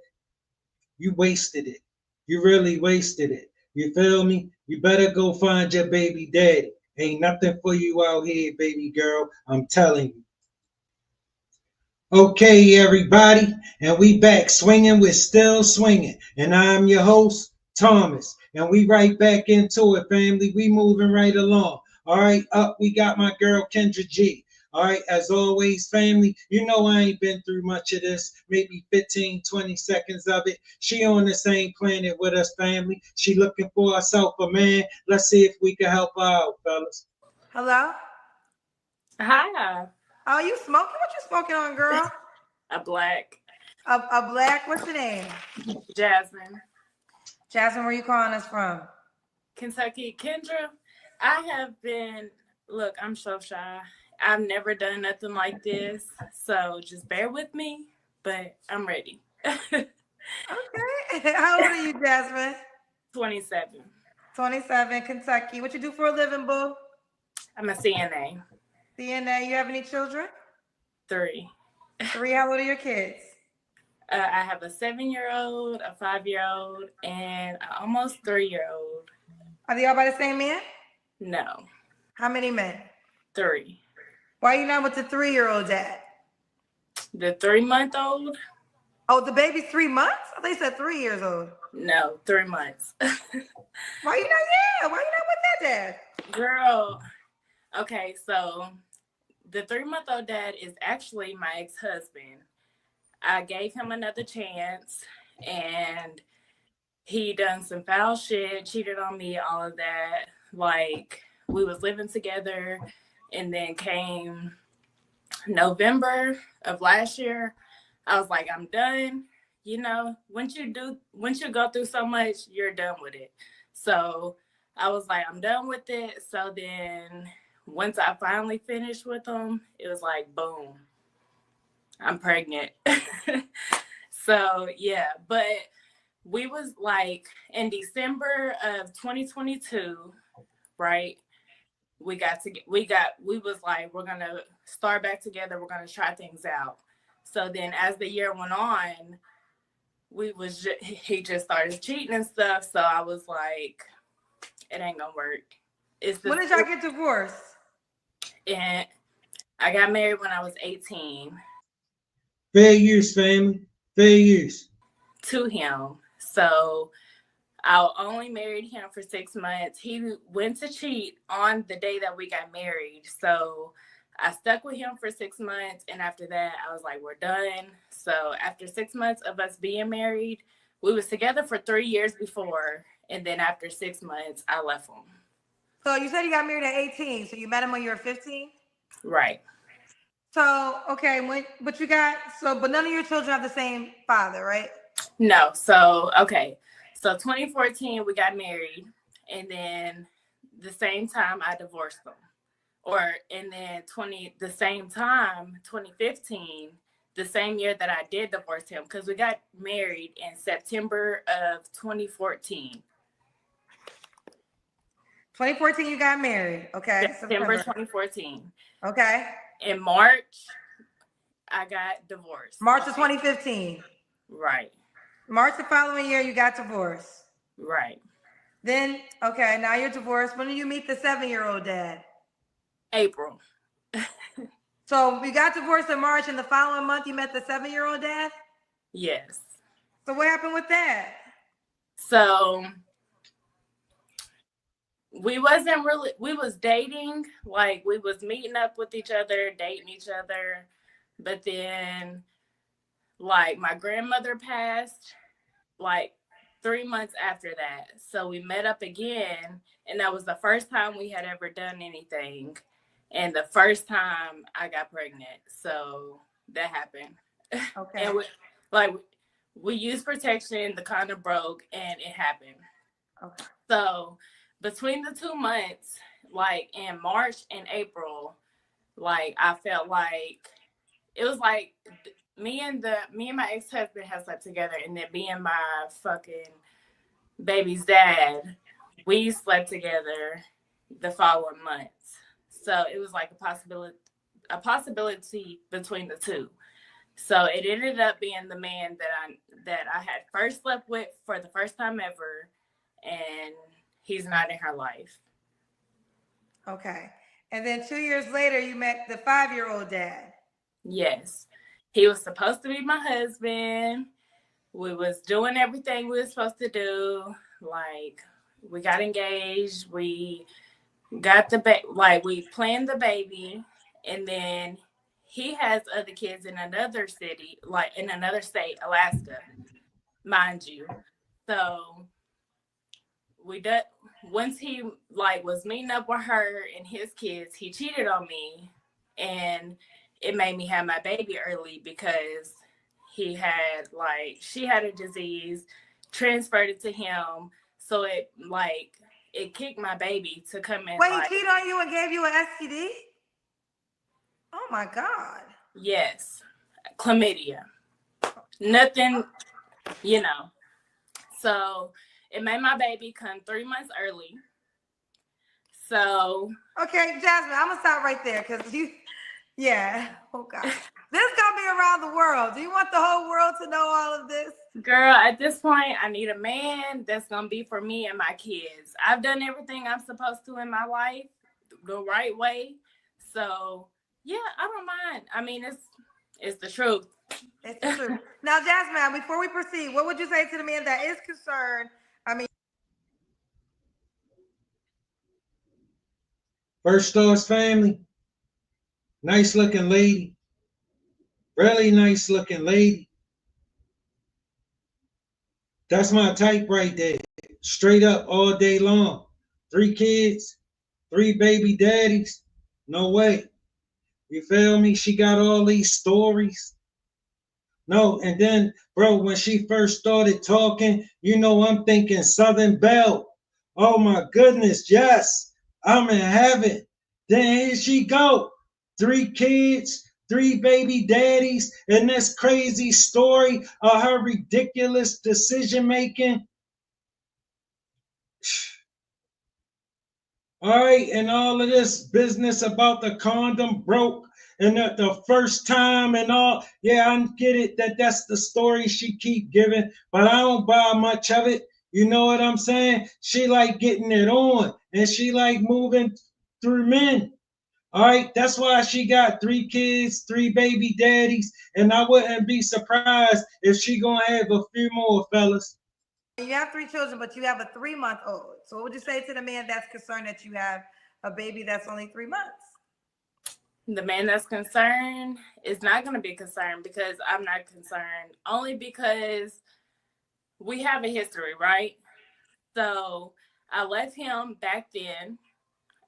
You wasted it. You really wasted it. You feel me? You better go find your baby daddy. Ain't nothing for you out here, baby girl. I'm telling you. Okay, everybody, and we back swinging with Still Swinging, and I'm your host, Thomas, and we right back into it, family. We moving right along. All right, up we got my girl Kendra G. All right, as always, family, you know I ain't been through much of this, maybe 15, 20 seconds of it. She on the same planet with us, family. She looking for herself a man. Let's see if we can help her out, fellas. Hello? Hi. Oh, you smoking? What you smoking on, girl? A black. A black? What's your name? Jasmine. Jasmine, where you calling us from? Kentucky. Kendra, I have been, look, I'm so shy. I've never done nothing like this, so just bear with me, but I'm ready. Okay. How old are you, Jasmine? 27. 27, Kentucky. What you do for a living, boo? I'm a CNA. CNA. You have any children? 3. 3. How old are your kids? I have a 7-year-old, a 5-year-old, and an almost 3-year-old. Are they all by the same man? No. How many men? 3. Why are you not with the 3-year-old dad? The 3-month-old? Oh, the baby's 3 months? I thought you said 3 years old. No, 3 months. Why you not? Yeah, why you not with that dad? Girl. Okay, so the 3-month-old dad is actually my ex-husband. I gave him another chance, and he done some foul shit, cheated on me, all of that. Like, we was living together, and then came November of last year. I was like, I'm done. You know, once you go through so much, you're done with it. So I was like, I'm done with it. So then once I finally finished with him, it was like, boom, I'm pregnant. So yeah, but we was like in December of 2022, right? We was like, we're gonna start back together. We're gonna try things out. So then as the year went on, he just started cheating and stuff. So I was like, it ain't gonna work. When did y'all get divorced? And I got married when I was 18. Fair use, family. Fair use. To him. So I only married him for 6 months. He went to cheat on the day that we got married. So I stuck with him for 6 months. And after that, I was like, we're done. So after 6 months of us being married, we was together for 3 years before. And then after 6 months, I left him. So you said you got married at 18. So you met him when you were 15? Right. So, okay, but none of your children have the same father, right? No. So, okay. So 2014, we got married. And then the same time I divorced him. And then 2015, the same year that I did divorce him, because we got married in September of 2014. 2014, you got married. Okay. September 2014. Okay. In March, I got divorced. March of 2015. Right. March the following year, you got divorced. Right. Then, okay, now you're divorced. When did you meet the 7-year-old dad? April. So we got divorced in March, and the following month you met the 7-year-old dad? Yes. So what happened with that? So we was dating, like we was meeting up with each other, dating each other. But then like my grandmother passed like 3 months after that. So we met up again, and that was the first time we had ever done anything. And the first time I got pregnant. So that happened. Okay. And we used protection, the condom broke, and it happened. Okay. So between the 2 months, like in March and April, like I felt like it was like me and my ex-husband had slept together, and then me and my fucking baby's dad, we slept together the following months. So it was like a possibility between the two. So it ended up being the man that I had first slept with for the first time ever, and he's not in her life. Okay. And then 2 years later, you met the 5-year-old dad. Yes. He was supposed to be my husband. We was doing everything we were supposed to do. Like, we got engaged. We got we planned the baby. And then he has other kids in another city, like in another state, Alaska, mind you. So once he like was meeting up with her and his kids, he cheated on me, and it made me have my baby early because she had a disease, transferred it to him, so it kicked my baby to come in. Wait, he cheated on you and gave you an STD? Oh my God. Yes, chlamydia. Nothing, So it made my baby come 3 months early. So okay, Jasmine, I'm gonna stop right there because oh God, this is gonna be around the world. Do you want the whole world to know all of this? Girl, at this point, I need a man that's gonna be for me and my kids. I've done everything I'm supposed to in my life the right way. So yeah, I don't mind. I mean, it's the truth. It's the truth. Now, Jasmine, before we proceed, what would you say to the man that is concerned? I mean, First thoughts, family. Nice looking lady. Really nice looking lady. That's my type right there. Straight up all day long. 3 kids, 3 baby daddies. No way. You feel me? She got all these stories. No, and then, bro, when she first started talking, I'm thinking Southern Belle. Oh my goodness, yes, I'm in heaven. Then here she go. 3 kids, 3 baby daddies, and this crazy story of her ridiculous decision making. All right, and all of this business about the condom broke and the first time and all. Yeah, I get it that that's the story she keep giving, but I don't buy much of it. You know what I'm saying? She like getting it on, and she like moving through men. All right, that's why she got 3 kids, 3 baby daddies, and I wouldn't be surprised if she gonna have a few more, fellas. You have 3 children, but you have a 3-month-old. So what would you say to the man that's concerned that you have a baby that's only 3 months? The man that's concerned is not going to be concerned because I'm not concerned. Only because we have a history, right? So I left him back then.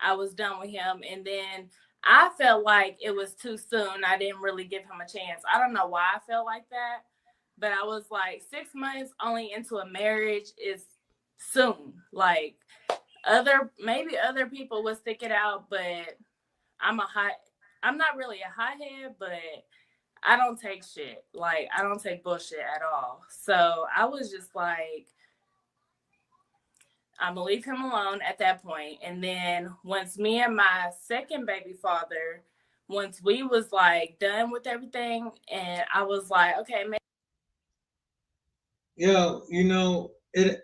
I was done with him. And then I felt like it was too soon. I didn't really give him a chance. I don't know why I felt like that. But I was like, 6 months only into a marriage is soon. Like maybe other people would stick it out, but I'm not really a hothead, but I don't take shit. Like, I don't take bullshit at all. So I was just like, I'm gonna leave him alone at that point. And then once me and my second baby father, once we was like done with everything, and I was like, okay, maybe. Yo, you know it,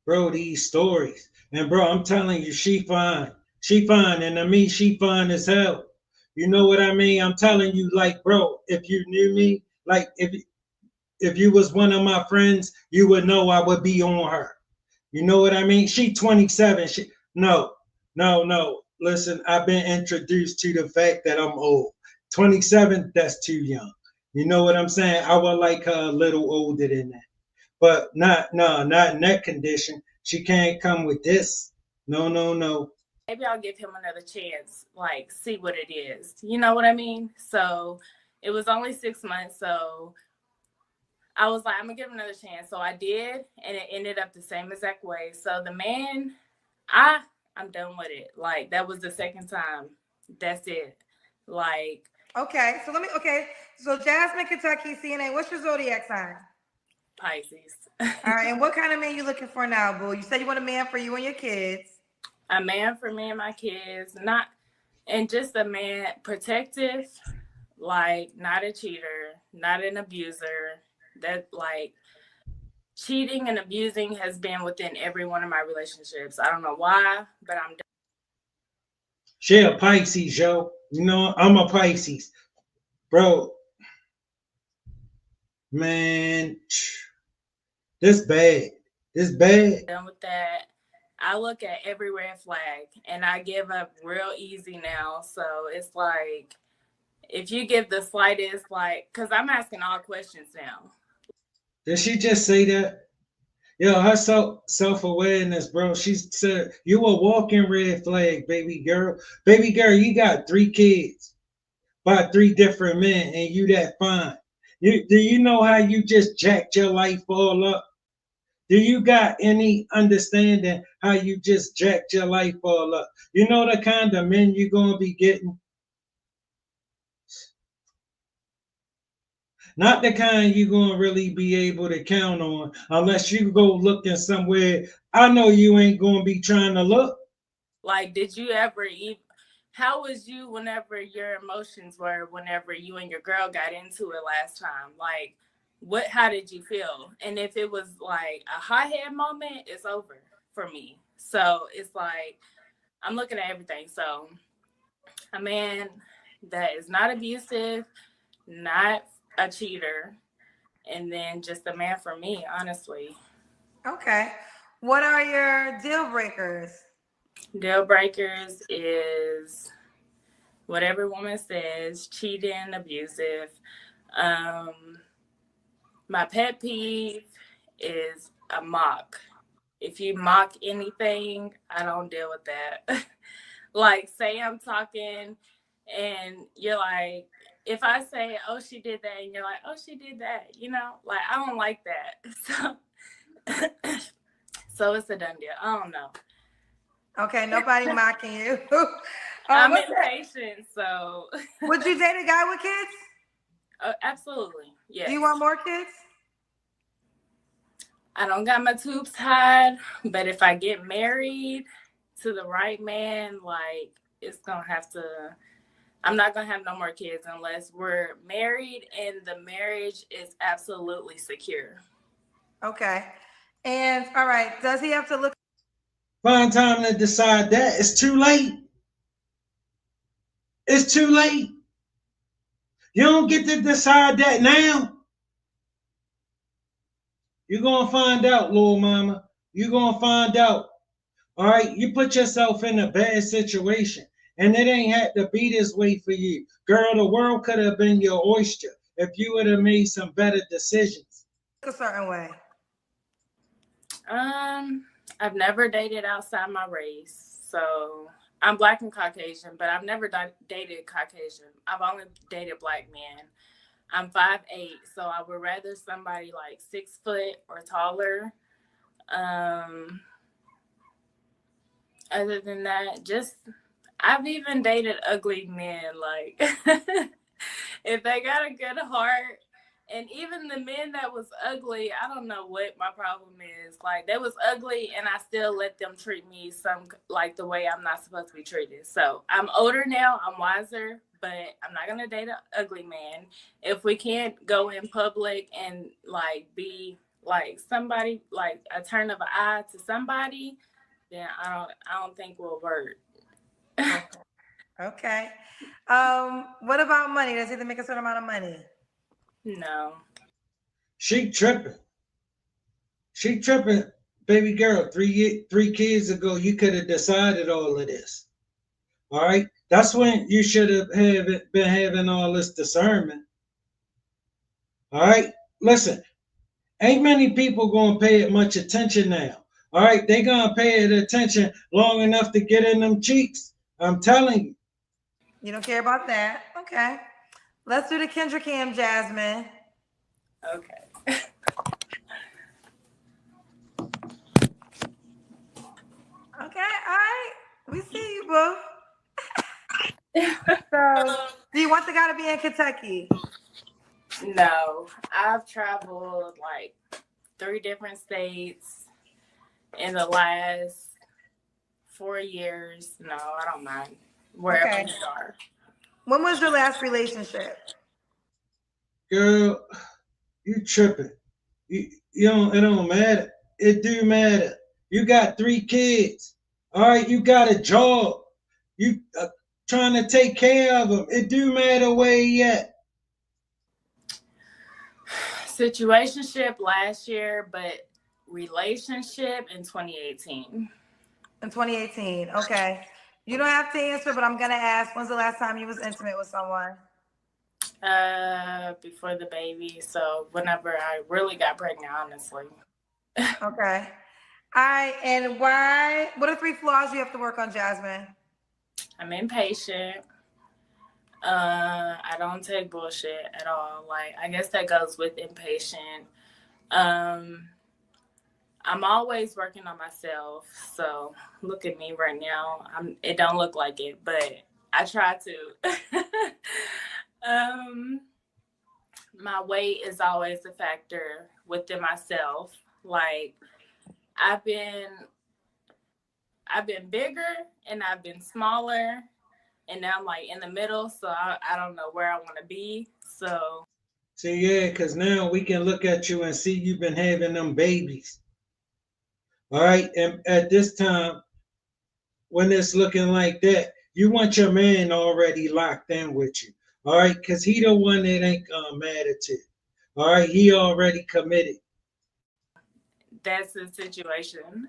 bro. These stories, and bro, I'm telling you, she fine. She fine, and to me, she fine as hell. You know what I mean? I'm telling you, like, bro, if you knew me, like, if you was one of my friends, you would know I would be on her. You know what I mean? She 27. No. Listen, I've been introduced to the fact that I'm old. 27, that's too young. You know what I'm saying? I would like her a little older than that. But not in that condition. She can't come with this. No. Maybe I'll give him another chance, like, see what it is. You know what I mean? So it was only 6 months. So I was like, I'm going to give him another chance. So I did, and it ended up the same exact way. So the man, I'm done with it. Like, that was the second time. That's it. Like. Okay, so Jasmine, Kentucky, CNA, what's your zodiac sign? Pisces. All right, and what kind of man you looking for now, boo? You said you want a man for you and your kids. A man for me and my kids, and just a man protective, like not a cheater, not an abuser. That, like, cheating and abusing has been within every one of my relationships. I don't know why, but I'm done. She a Pisces, yo. You know, I'm a Pisces. Bro, man, this bad. This bad. Done with that. I look at every red flag and I give up real easy now. So it's like, if you give the slightest, like, because I'm asking all questions now. Did she just say that? Yo, her self-awareness, bro. She said, you a walking red flag, baby girl. Baby girl, you got 3 kids by 3 different men, and you that fine. Do you know how you just jacked your life all up? Do you got any understanding how you just jacked your life all up? You know the kind of men you're going to be getting? Not the kind you're going to really be able to count on unless you go looking somewhere. I know you ain't going to be trying to look. Like, did you ever even, how was you whenever your emotions were, whenever you and your girl got into it last time? Like, how did you feel? And if it was like a hothead moment, it's over for me. So it's like, I'm looking at everything. So a man that is not abusive, not a cheater, and then just a man for me, honestly. Okay. What are your deal breakers? Deal breakers is what every woman says: cheating, abusive. My pet peeve is a mock. If you mock anything, I don't deal with that. Like, say I'm talking and you're like, if I say, oh, she did that, and you're like, oh, she did that, you know, like, I don't like that. So it's a done deal. I don't know. Okay, nobody mocking you. I'm impatient, so. Would you date a guy with kids? Absolutely, yes. Do you want more kids? I don't got my tubes tied, but if I get married to the right man, like, it's gonna have to. I'm not gonna have no more kids unless we're married and the marriage is absolutely secure. Okay. And all right, does he have to look? Find time to decide that. It's too late. It's too late. You don't get to decide that now. You're gonna find out, little mama. You're gonna find out. All right, you put yourself in a bad situation, and it ain't had to be this way for you, girl. The world could have been your oyster if you would have made some better decisions. A certain way. I've never dated outside my race, so I'm Black and Caucasian, but I've never dated Caucasian. I've only dated Black men. I'm 5'8", so I would rather somebody like 6 foot or taller. Other than that, I've even dated ugly men. Like, if they got a good heart, and even the men that was ugly, I don't know what my problem is. Like, they was ugly, and I still let them treat me like the way I'm not supposed to be treated. So I'm older now, I'm wiser, but I'm not gonna date an ugly man. If we can't go in public and like be like somebody, like a turn of an eye to somebody, then I don't think we'll work. Okay. What about money? Does he have to make a certain amount of money? No. She tripping. She tripping, baby girl. 3 kids ago, you could have decided all of this. All right, that's when you should have been having all this discernment. All right, listen. Ain't many people gonna pay it much attention now. All right, they gonna pay it attention long enough to get in them cheeks. I'm telling you. You don't care about that. Okay. Let's do the Kendra Cam, Jasmine. Okay. Okay, all right. We see you, boo. So, do you want the guy to be in Kentucky? No, I've traveled like 3 different states in the last 4 years. No, I don't mind wherever you are. When was your last relationship? Girl, you tripping. You don't. It don't matter. It do matter. You got 3 kids. All right, you got a job. You trying to take care of them. It do matter where you at. Situationship last year, but relationship in 2018. In 2018. Okay. You don't have to answer, but I'm gonna ask. When's the last time you was intimate with someone? Before the baby. So whenever I really got pregnant, honestly. Okay. All right. And why? What are 3 flaws you have to work on, Jasmine? I'm impatient. I don't take bullshit at all. Like, I guess that goes with impatient. I'm always working on myself. So look at me right now. It don't look like it, but I try to. My weight is always a factor within myself. Like, I've been bigger and I've been smaller, and now I'm like in the middle, so I don't know where I want to be. So yeah, because now we can look at you and see you've been having them babies. All right, and at this time, when it's looking like that, you want your man already locked in with you. All right, because he the one that ain't gonna matter to. All right, he already committed. That's the situation.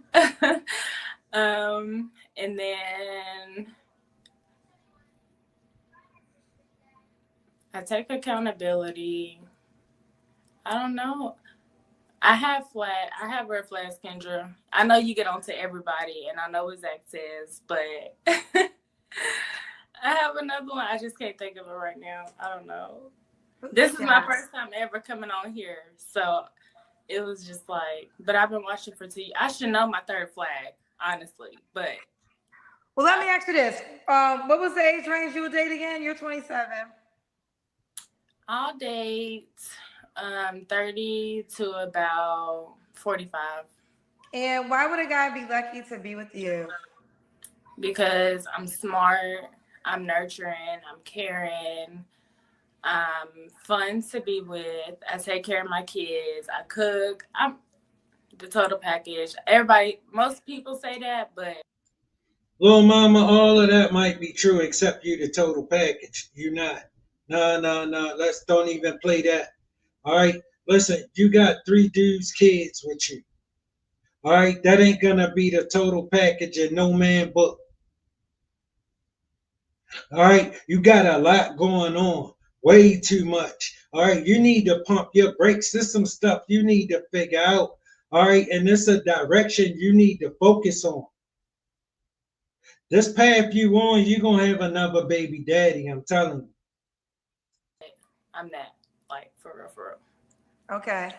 And then I take accountability. I don't know. I have red flags, Kendra. I know you get on to everybody, and I know what Zach says, but I have another one. I just can't think of it right now. I don't know. This is my first time ever coming on here, so it was just like, but I've been watching for 2 years. I should know my 3rd flag, honestly, but. Well, let me ask you this. What was the age range you would date again? You're 27. I'll date 30 to about 45. And why would a guy be lucky to be with you? because I'm smart, I'm nurturing, I'm caring, I'm fun to be with. I take care of my kids. I cook. I'm the total package. Everybody, most people say that, but Little mama, all of that might be true, except you the total package. You not. No, no, no. Let's don't even play that. All right. Listen, you got 3 dudes, kids with you. All right. That ain't gonna be the total package in no man book. All right. You got a lot going on. Way too much. All right. You need to pump your brakes. There's some stuff you need to figure out. All right. And it's a direction you need to focus on. This path you on, you're gonna have another baby daddy. I'm telling you. I'm not like for real, for real. Okay.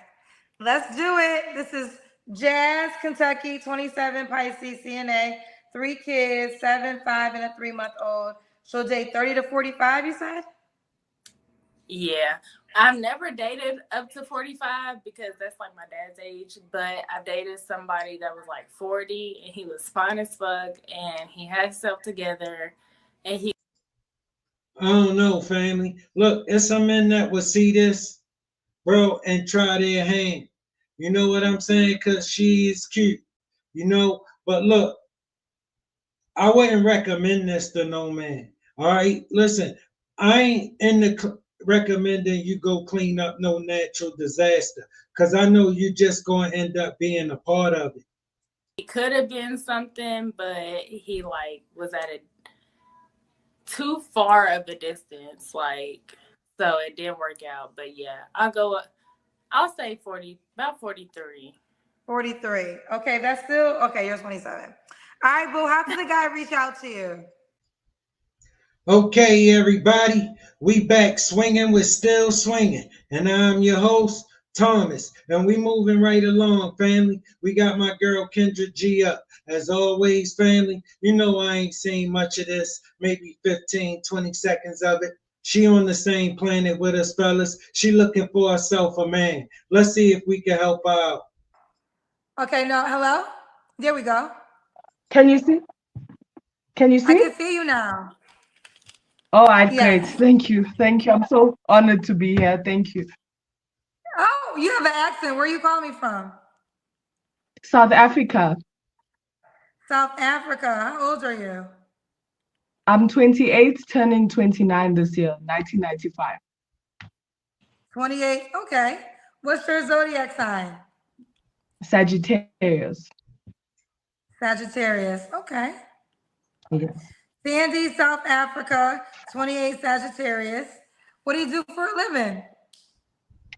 Let's do it. This is Jazz, Kentucky, 27, Pisces, CNA, 3 kids, 7, 5, and a 3-month-old. She'll date 30 to 45, you said? Yeah. I've never dated up to 45 because that's like my dad's age, but I dated somebody that was like 40 and he was fine as fuck and he had himself together and he I don't know, family. Look, it's some men that will see this, bro, and try their hand. You know what I'm saying? Cause she is cute. You know, but look, I wouldn't recommend this to no man. All right, listen, I ain't in the recommending you go clean up no natural disaster, cause I know you just gonna end up being a part of it. could have been something, but he like was at a too far of a distance, like so it didn't work out. But yeah, I'll say 40, about 43. 43. Okay, that's still okay. You're 27. All right, boo. How can the guy reach out to you? Okay, everybody, we back swinging with still swinging, and I'm your host Thomas, and we moving right along, family. We got my girl Kendra G up, as always, family. You know I ain't seen much of this, maybe 15, 20 seconds of it. She on the same planet with us, fellas. She looking for herself a man. Let's see if we can help her out. Okay, no, hello? There we go. Can you see? Can you I see? can see you now. All right, great. Yes. Thank you. Thank you. I'm so honored to be here. Thank you. Oh, you have an accent. Where are you calling me from? South Africa. South Africa. How old are you? I'm 28, turning 29 this year, 1995. 28. Okay. What's your zodiac sign? Sagittarius. Sagittarius. Okay. Yes. Tandy, South Africa, 28 Sagittarius. What do you do for a living?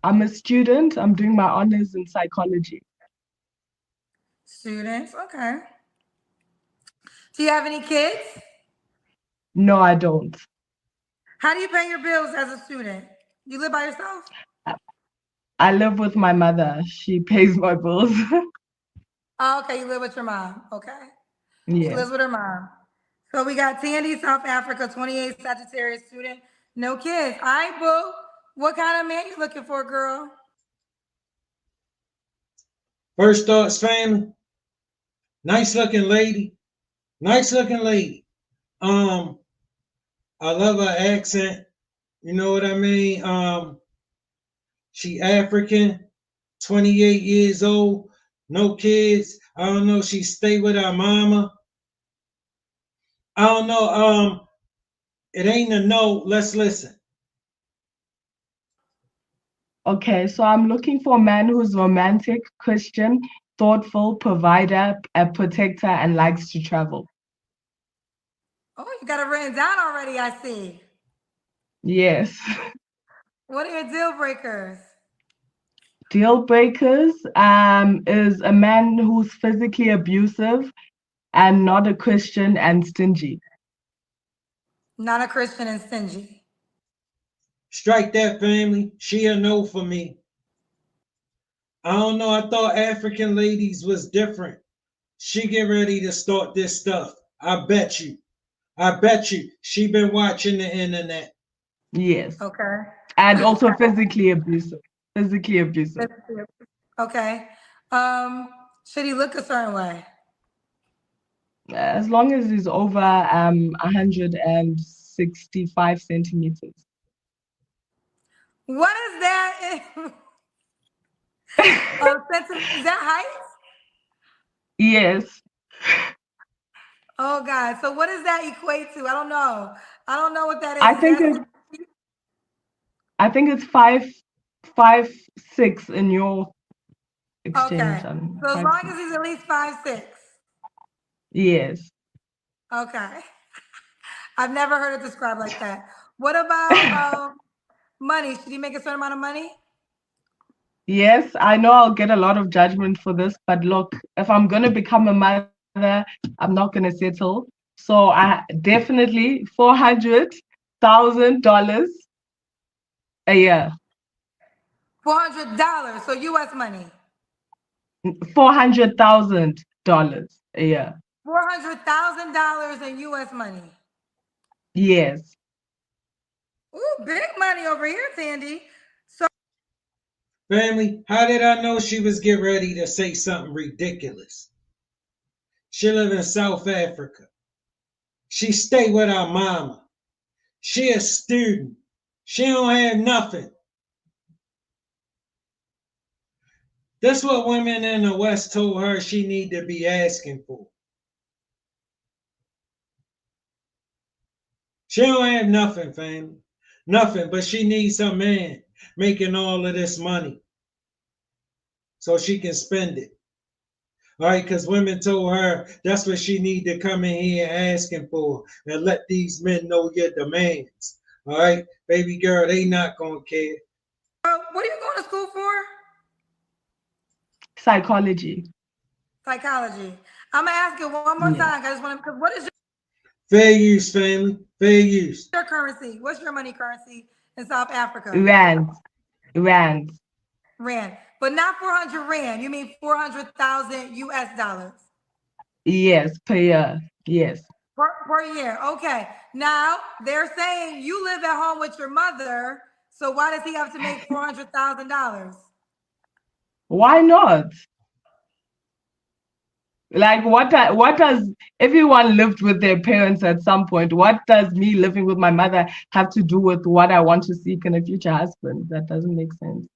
I'm a student. I'm doing my honors in psychology. Students. Okay. Do you have any kids? No, I don't. How do you pay your bills as a student? You live by yourself? I live with my mother. She pays my bills. Oh, okay. You live with your mom. Okay. She Yes. lives with her mom. So we got Tandy, South Africa, 28 Sagittarius student, no kids. All right, boo. What kind of man you looking for, girl? First thoughts, family. Nice looking lady. Nice looking lady. Um, I love her accent. You know what I mean? She African, 28 years old, no kids. I don't know. She stay with her mama. I don't know. It ain't a no. Let's listen. Okay, so I'm looking for a man who's romantic, Christian, thoughtful, provider, a protector, and likes to travel. Oh, you got it written down already, I see. Yes. What are your deal breakers? Deal breakers is a man who's physically abusive and not a Christian and stingy. Not a Christian and stingy. Strike that, family. She a no for me. I don't know. I thought African ladies was different. She get ready to start this stuff. I bet you. I bet you. She been watching the internet. Yes. Okay. And also physically abusive. Physically abusive. Okay. Should he look a certain way? As long as it's over 165 centimeters. What is that? Is that height? Yes. Oh God. So what does that equate to? I don't know. I don't know what that I is. Is think that it's I think it's 5'6" in your okay? exchange. So as Five, long six. as he's at least 5'6". Yes. Okay. I've never heard it described like that. What about money? Should he make a certain amount of money? Yes, I know I'll get a lot of judgment for this, but look, if I'm gonna become a mother, I'm not gonna settle. So I definitely $400,000 a year. $400. So US money. $400,000 a year. $400,000 in US money. Yes. Ooh, big money over here, Tandy. So Family, how did I know she was getting ready to say something ridiculous? She live in South Africa. She stay with her mama. She a student. She don't have nothing. That's what women in the West told her she need to be asking for. She don't have nothing, family. Nothing, but she needs some man making all of this money so she can spend it. All right, because women told her that's what she need to come in here asking for and let these men know your demands. All right, baby girl, they not gonna care. what are you going to school for? Psychology. Psychology. I'm gonna ask you one more Yeah. time. I just want to. Because what is Fair use, family. Fair use. your currency? What's your money currency in South Africa? Rand. Rand. Rand, but not 400 Rand. You mean 400,000 US dollars Yes, per year. Yes. per year. Okay. Now they're saying you live at home with your mother. So why does he have to make $400,000? Why not? Like what does everyone lived with their parents at some point? What does me living with my mother have to do with what I want to seek in a future husband? That doesn't make sense.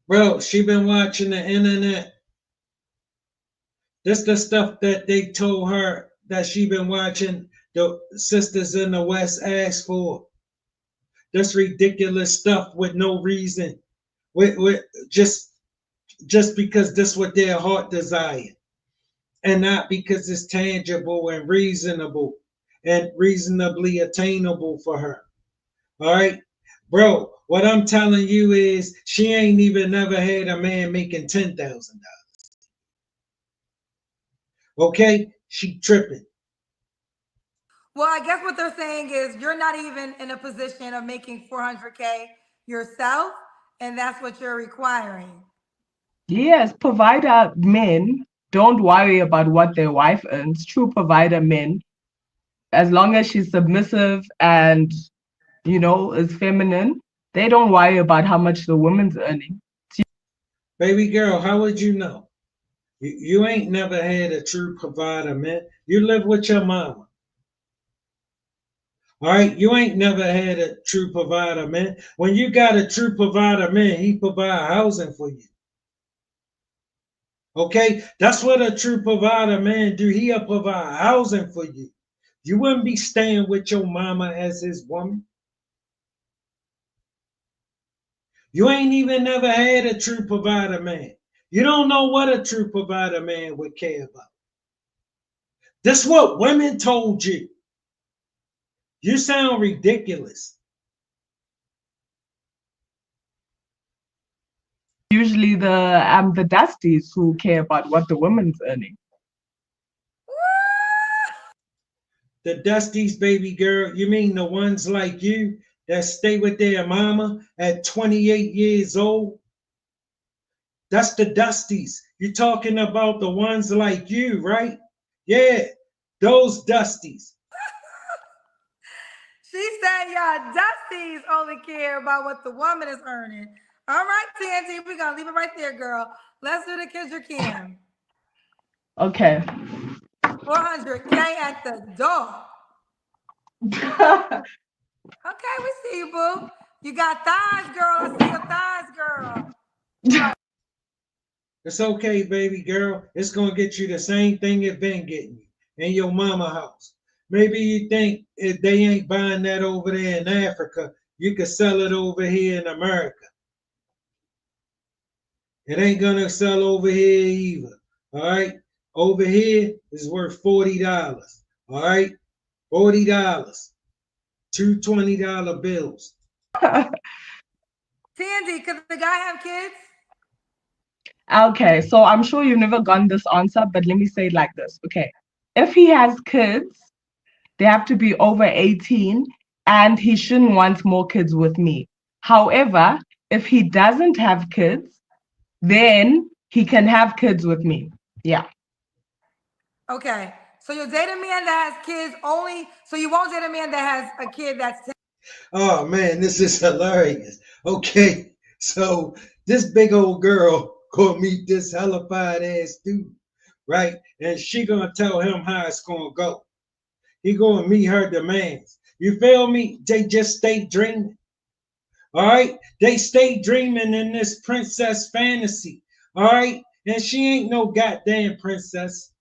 Bro, she been watching the internet. This the stuff that they told her that she been watching the sisters in the West ask for. This ridiculous stuff with no reason. With just because this what their heart desire. And not because it's tangible and reasonable and reasonably attainable for her. All right, bro. What I'm telling you is she ain't even never had a man making $10,000. Okay, she tripping. Well, I guess what they're saying is you're not even in a position of making 400K yourself, and that's what you're requiring. Yes, provider men don't worry about what their wife earns. True provider men, as long as she's submissive and is feminine, they don't worry about how much the woman's earning. Baby girl, how would you know? You ain't never had a true provider, man. You live with your mama. All right, you ain't never had a true provider, man. When you got a true provider, man, he provide housing for you. Okay, that's what a true provider, man, do. He'll provide housing for you. You wouldn't be staying with your mama as his woman. You ain't even never had a true provider, man. You don't know what a true provider man would care about. That's what women told you. You sound ridiculous. Usually the dusties who care about what the woman's earning. The Dusties, baby girl, you mean the ones like you that stay with their mama at 28 years old? That's the Dusties. You're talking about the ones like you, right? Yeah, those Dusties. She said, y'all dusties only care about what the woman is earning. All right, Tandy, we're going to leave it right there, girl. Let's do the Kendra Cam. Okay. 400K at the door. Okay, we see you, boo. You got thighs, girl. I see your thighs, girl. It's okay, baby girl. It's gonna get you the same thing it been getting you in your mama house. Maybe you think if they ain't buying that over there in Africa, you could sell it over here in America. It ain't gonna sell over here either. All right. Over here is worth $40. All right. $40. Two $20 bills. Tandy, could the guy have kids? Okay, so I'm sure you've never gotten this answer, but let me say it like this. Okay. If he has kids, they have to be over 18 and he shouldn't want more kids with me. However, if he doesn't have kids, then he can have kids with me. Yeah. Okay. So you'll date a man that has kids only, so you won't date a man that has a kid that's 10. Oh man, this is hilarious. Okay, so this big old girl gonna meet this hellified ass dude, right? And she gonna tell him how it's gonna go. He gonna meet her demands. You feel me? They just stay dreaming. All right, they stay dreaming in this princess fantasy. All right, and she ain't no goddamn princess.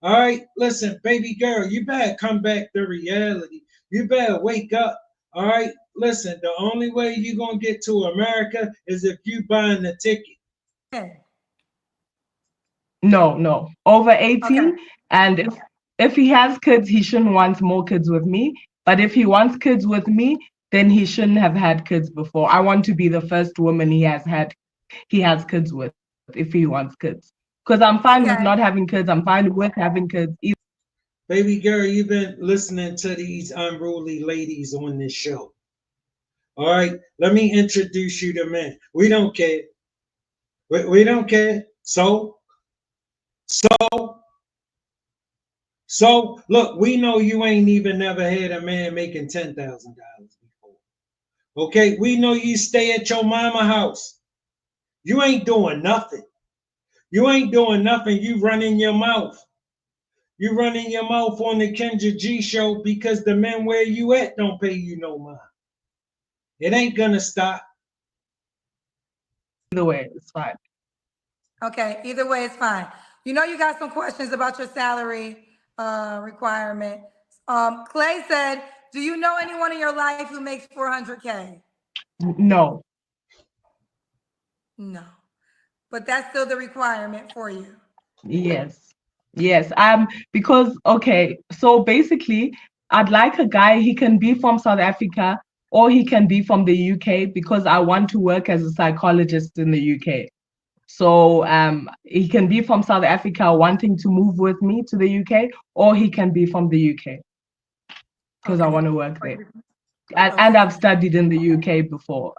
All right, listen, baby girl, you better come back to reality. You better wake up. All right, listen, the only way you're going to get to America is if you buying the ticket. No, over 18. Okay. And if he has kids, he shouldn't want more kids with me. But if he wants kids with me, then he shouldn't have had kids before. I want to be the first woman he has kids with if he wants kids. Because I'm fine with not having kids. I'm fine with having kids. Baby girl, you've been listening to these unruly ladies on this show. All right, let me introduce you to men. We don't care. We don't care. So, look, we know you ain't even never had a man making $10,000 before. Okay, we know you stay at your mama house. You ain't doing nothing. You ain't doing nothing. You running your mouth. You running your mouth on the Kendra G show because the men where you at don't pay you no mind. It ain't gonna stop. Either way, it's fine. Okay, either way, it's fine. You know, you got some questions about your salary requirement. Clay said, do you know anyone in your life who makes 400K? No. No. But that's still the requirement for you. Yes. Because okay, so basically I'd like a guy, he can be from South Africa or he can be from the UK because I want to work as a psychologist in the UK. So he can be from South Africa wanting to move with me to the UK, or he can be from the UK because I want to work there. And I've studied in the UK before.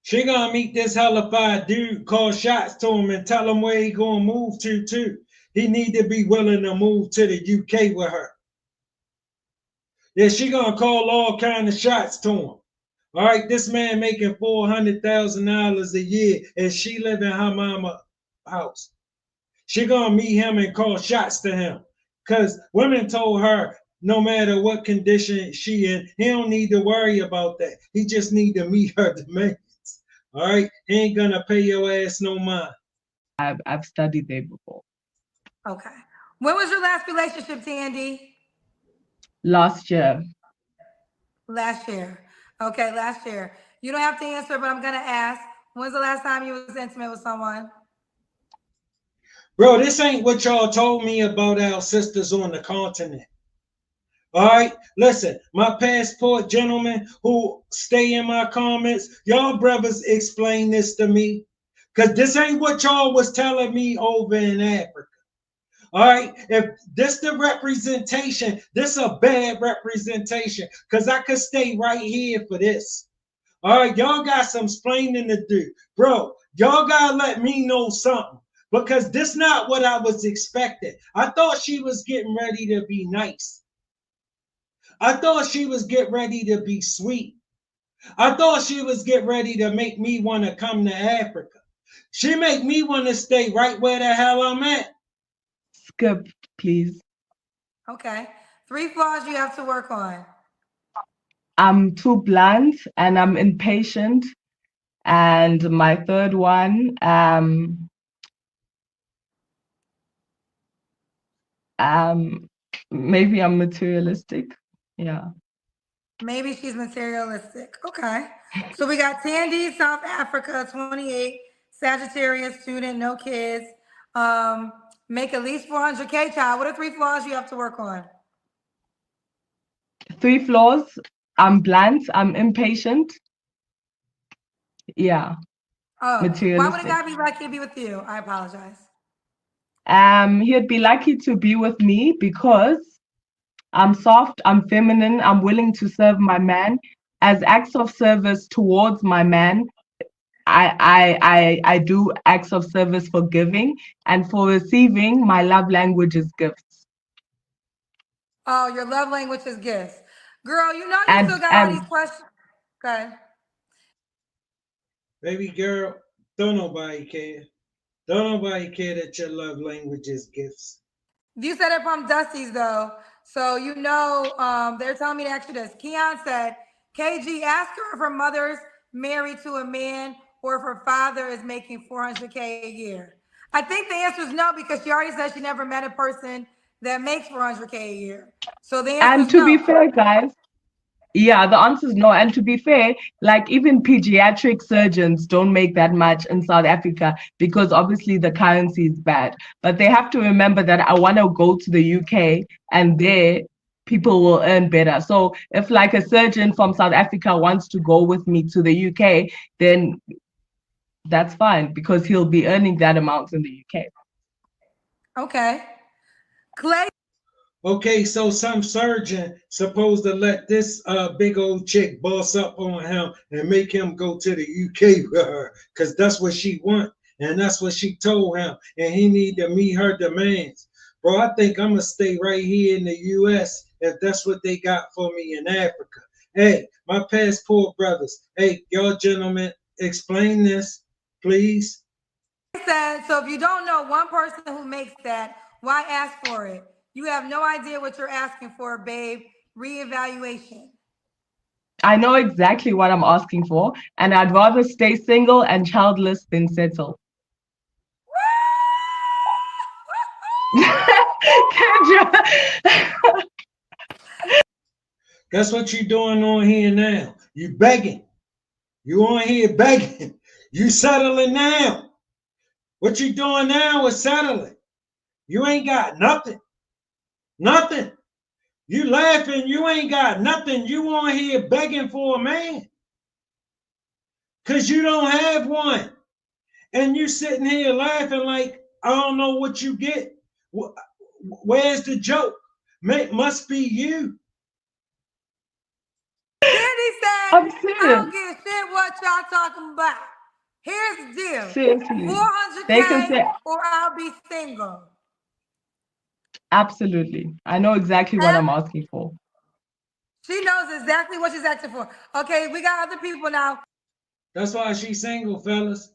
She gonna meet this hellified dude, call shots to him and tell him where he gonna move to too. He need to be willing to move to the UK with her. Yeah, she gonna call all kind of shots to him. All right, this man making $400,000 a year and she live in her mama house. She gonna meet him and call shots to him. Cause women told her no matter what condition she in, he don't need to worry about that. He just need to meet her demands. All right, he ain't gonna pay your ass no mind. I've studied there before. Okay. When was your last relationship, Tandy? Last year. Last year. Okay, last year. You don't have to answer, but I'm gonna ask. When's the last time you was intimate with someone? Bro, this ain't what y'all told me about our sisters on the continent. All right, listen, my passport gentlemen who stay in my comments, y'all brothers explain this to me. Because this ain't what y'all was telling me over in Africa. All right, if this the representation, this a bad representation. Because I could stay right here for this. All right, y'all got some explaining to do. Bro, y'all gotta let me know something. Because this not what I was expecting. I thought she was getting ready to be nice. I thought she was getting ready to be sweet. I thought she was getting ready to make me want to come to Africa. She make me want to stay right where the hell I'm at. skip, please. Okay. 3 flaws you have to work on. I'm too blunt and I'm impatient. And my third one, maybe I'm materialistic. Yeah. Maybe she's materialistic. Okay. So we got Tandy, South Africa, 28, Sagittarius student, no kids. Make at least 400K, child. What are 3 flaws you have to work on? 3 flaws. I'm blunt. I'm impatient. Yeah. Oh, why would a Materialistic. guy be lucky to be with you? I apologize. He'd be lucky to be with me because I'm soft, I'm feminine, I'm willing to serve my man. As acts of service towards my man, I do acts of service for giving, and for receiving, my love language is gifts. Oh, your love language is gifts. Girl, you know you And still got all and these questions. Okay. Baby girl, don't nobody care. Don't nobody care that your love language is gifts. You said it from Dusty's though. So you know, they're telling me to ask you this. Keon said, KG, ask her if her mother's married to a man or if her father is making 400K a year. I think the answer is no, because she already said she never met a person that makes 400K a year. So the answer is to be no. fair, guys, yeah, the answer is no. And to be fair, like even pediatric surgeons don't make that much in South Africa because obviously the currency is bad. But they have to remember that I want to go to the UK and there people will earn better. So if like a surgeon from South Africa wants to go with me to the UK, then that's fine because he'll be earning that amount in the UK. Okay. Clay. Okay, so some surgeon supposed to let this big old chick boss up on him and make him go to the UK with her, cause that's what she want and that's what she told him, and he need to meet her demands. Bro, I think I'm gonna stay right here in the US if that's what they got for me in Africa. Hey, my passport brothers. Hey, y'all gentlemen, explain this, please. Said, so if you don't know one person who makes that, why ask for it? You have no idea what you're asking for, babe. Reevaluation. I know exactly what I'm asking for, and I'd rather stay single and childless than settle. Kendra. That's what you doing on here now. You begging. You on here begging. You settling now. What you doing now is settling. You ain't got nothing. Nothing. You laughing. You ain't got nothing. You on here begging for a man. Because you don't have one. And you sitting here laughing like, I don't know what you get. Where's the joke? Must be you. Tandy said, I'm I serious. don't give a shit what y'all talking about. Here's the deal. Seriously. 400K They can say, or I'll be single. absolutely. I know exactly what I'm asking for. She knows exactly what she's asking for. Okay, we got other people now. That's why she's single, fellas.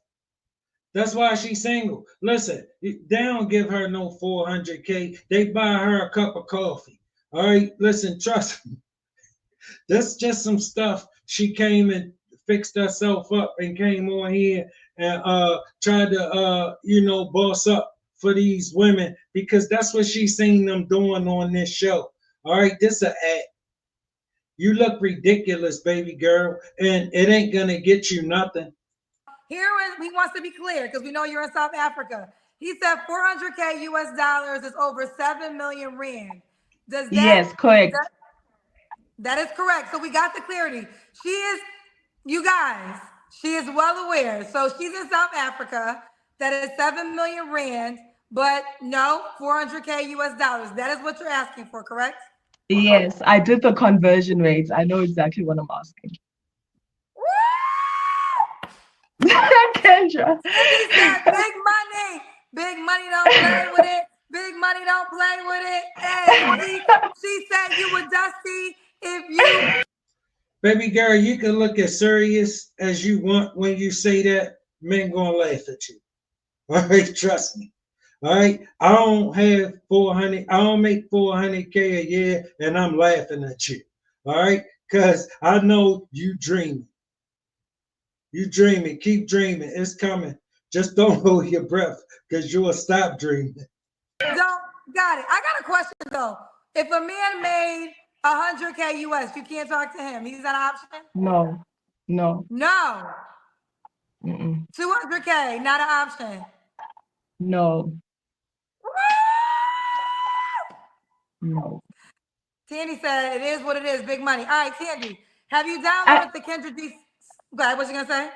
That's why she's single. Listen, they don't give her no 400K. They buy her a cup of coffee. All right, listen, trust me. That's just some stuff. She came and fixed herself up and came on here and tried to boss up for these women because that's what she seen them doing on this show. All right, this a act. You look ridiculous, baby girl, and it ain't gonna get you nothing. Here he wants to be clear because we know you're in South Africa. He said 400K US dollars is over 7 million rand. Does that? Yes, correct. That is correct. So we got the clarity. She is, you guys, she is well aware. So she's in South Africa. That is 7 million rand, but no, 400K US dollars. That is what you're asking for, correct? Yes, I did the conversion rates. I know exactly what I'm asking. Kendra. He said, big money. Big money, don't play with it. Big money, don't play with it. Hey, she said you were Dusty if you... Baby girl, you can look as serious as you want when you say that. Men gonna laugh at you. All right, trust me. All right, I don't have 400. I don't make 400K a year, and I'm laughing at you. All right, because I know you dreaming. You dreaming. Keep dreaming. It's coming. Just don't hold your breath, because you'll stop dreaming. Don't got it. I got a question though. If a man made 100K US, you can't talk to him. He's an option. No, no, No. mm-mm, 200K, not an option. no, no. Tandy said it is what it is, big money. All right, Tandy, have you I, downloaded the Kendra G? Go ahead, what you gonna say?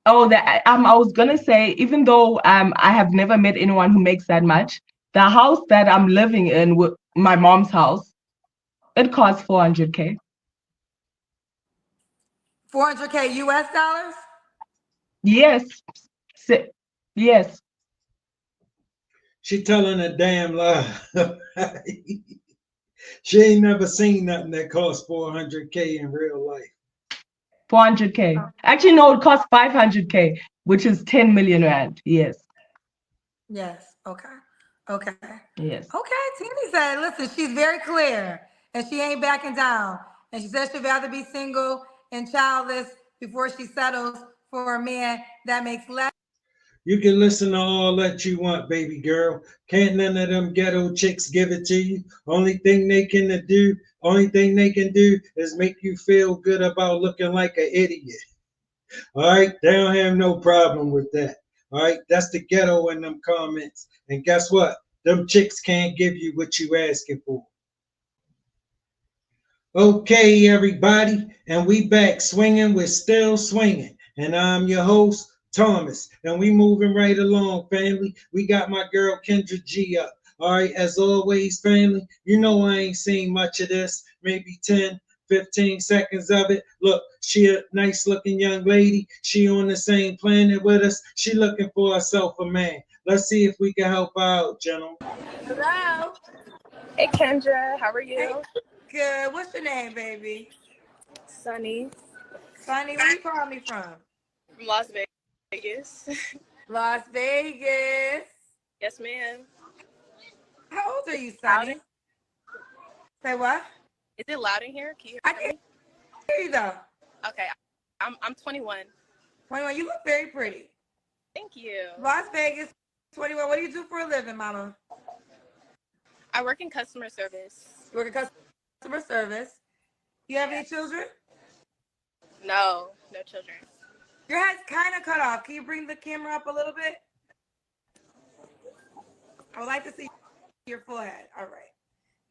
I was gonna say, even though I have never met anyone who makes that much, the house that I'm living in, with my mom's house, it costs 400K. 400K US dollars? Yes, si- yes. She telling a damn lie. She ain't never seen nothing that costs 400K in real life. 400K. Actually, no, it costs 500K, which is 10 million rand. Yes, Yes. Okay. Okay. yes. Okay. Tandy said, listen, she's very clear and she ain't backing down. And she says she'd rather be single and childless before she settles for a man that makes less. You can listen to all that you want, baby girl. Can't none of them ghetto chicks give it to you. Only thing they can do is make you feel good about looking like an idiot. All right, they don't have no problem with that. All right, that's the ghetto in them comments. And guess what? Them chicks can't give you what you asking for. Okay, everybody, and we back swinging. We're still swinging, and I'm your host Thomas, and we moving right along, family. We got my girl Kendra G up. All right, as always, family. You know I ain't seen much of this. Maybe 10, 15 seconds of it. Look, she a nice looking young lady. She on the same planet with us. She looking for herself a man. Let's see if we can help her out, gentlemen. Hello. Hey Kendra, how are Hey, you? good. What's your name, baby? Sunny Sonny, where you calling me from? from Las Vegas. Las Vegas. Yes, ma'am. How old are you, Loud in, Sonny? Say what? is it loud in here? Can you I hear can me? hear you though. Okay, I'm 21. 21, you look very pretty. Thank you. Las Vegas, 21. What do you do for a living, mama? I work in customer service. You work at customer service. You have any Yes. children? No, no children. Your head's kind of cut off. Can you bring the camera up a little bit? I would like to see your full head. All right.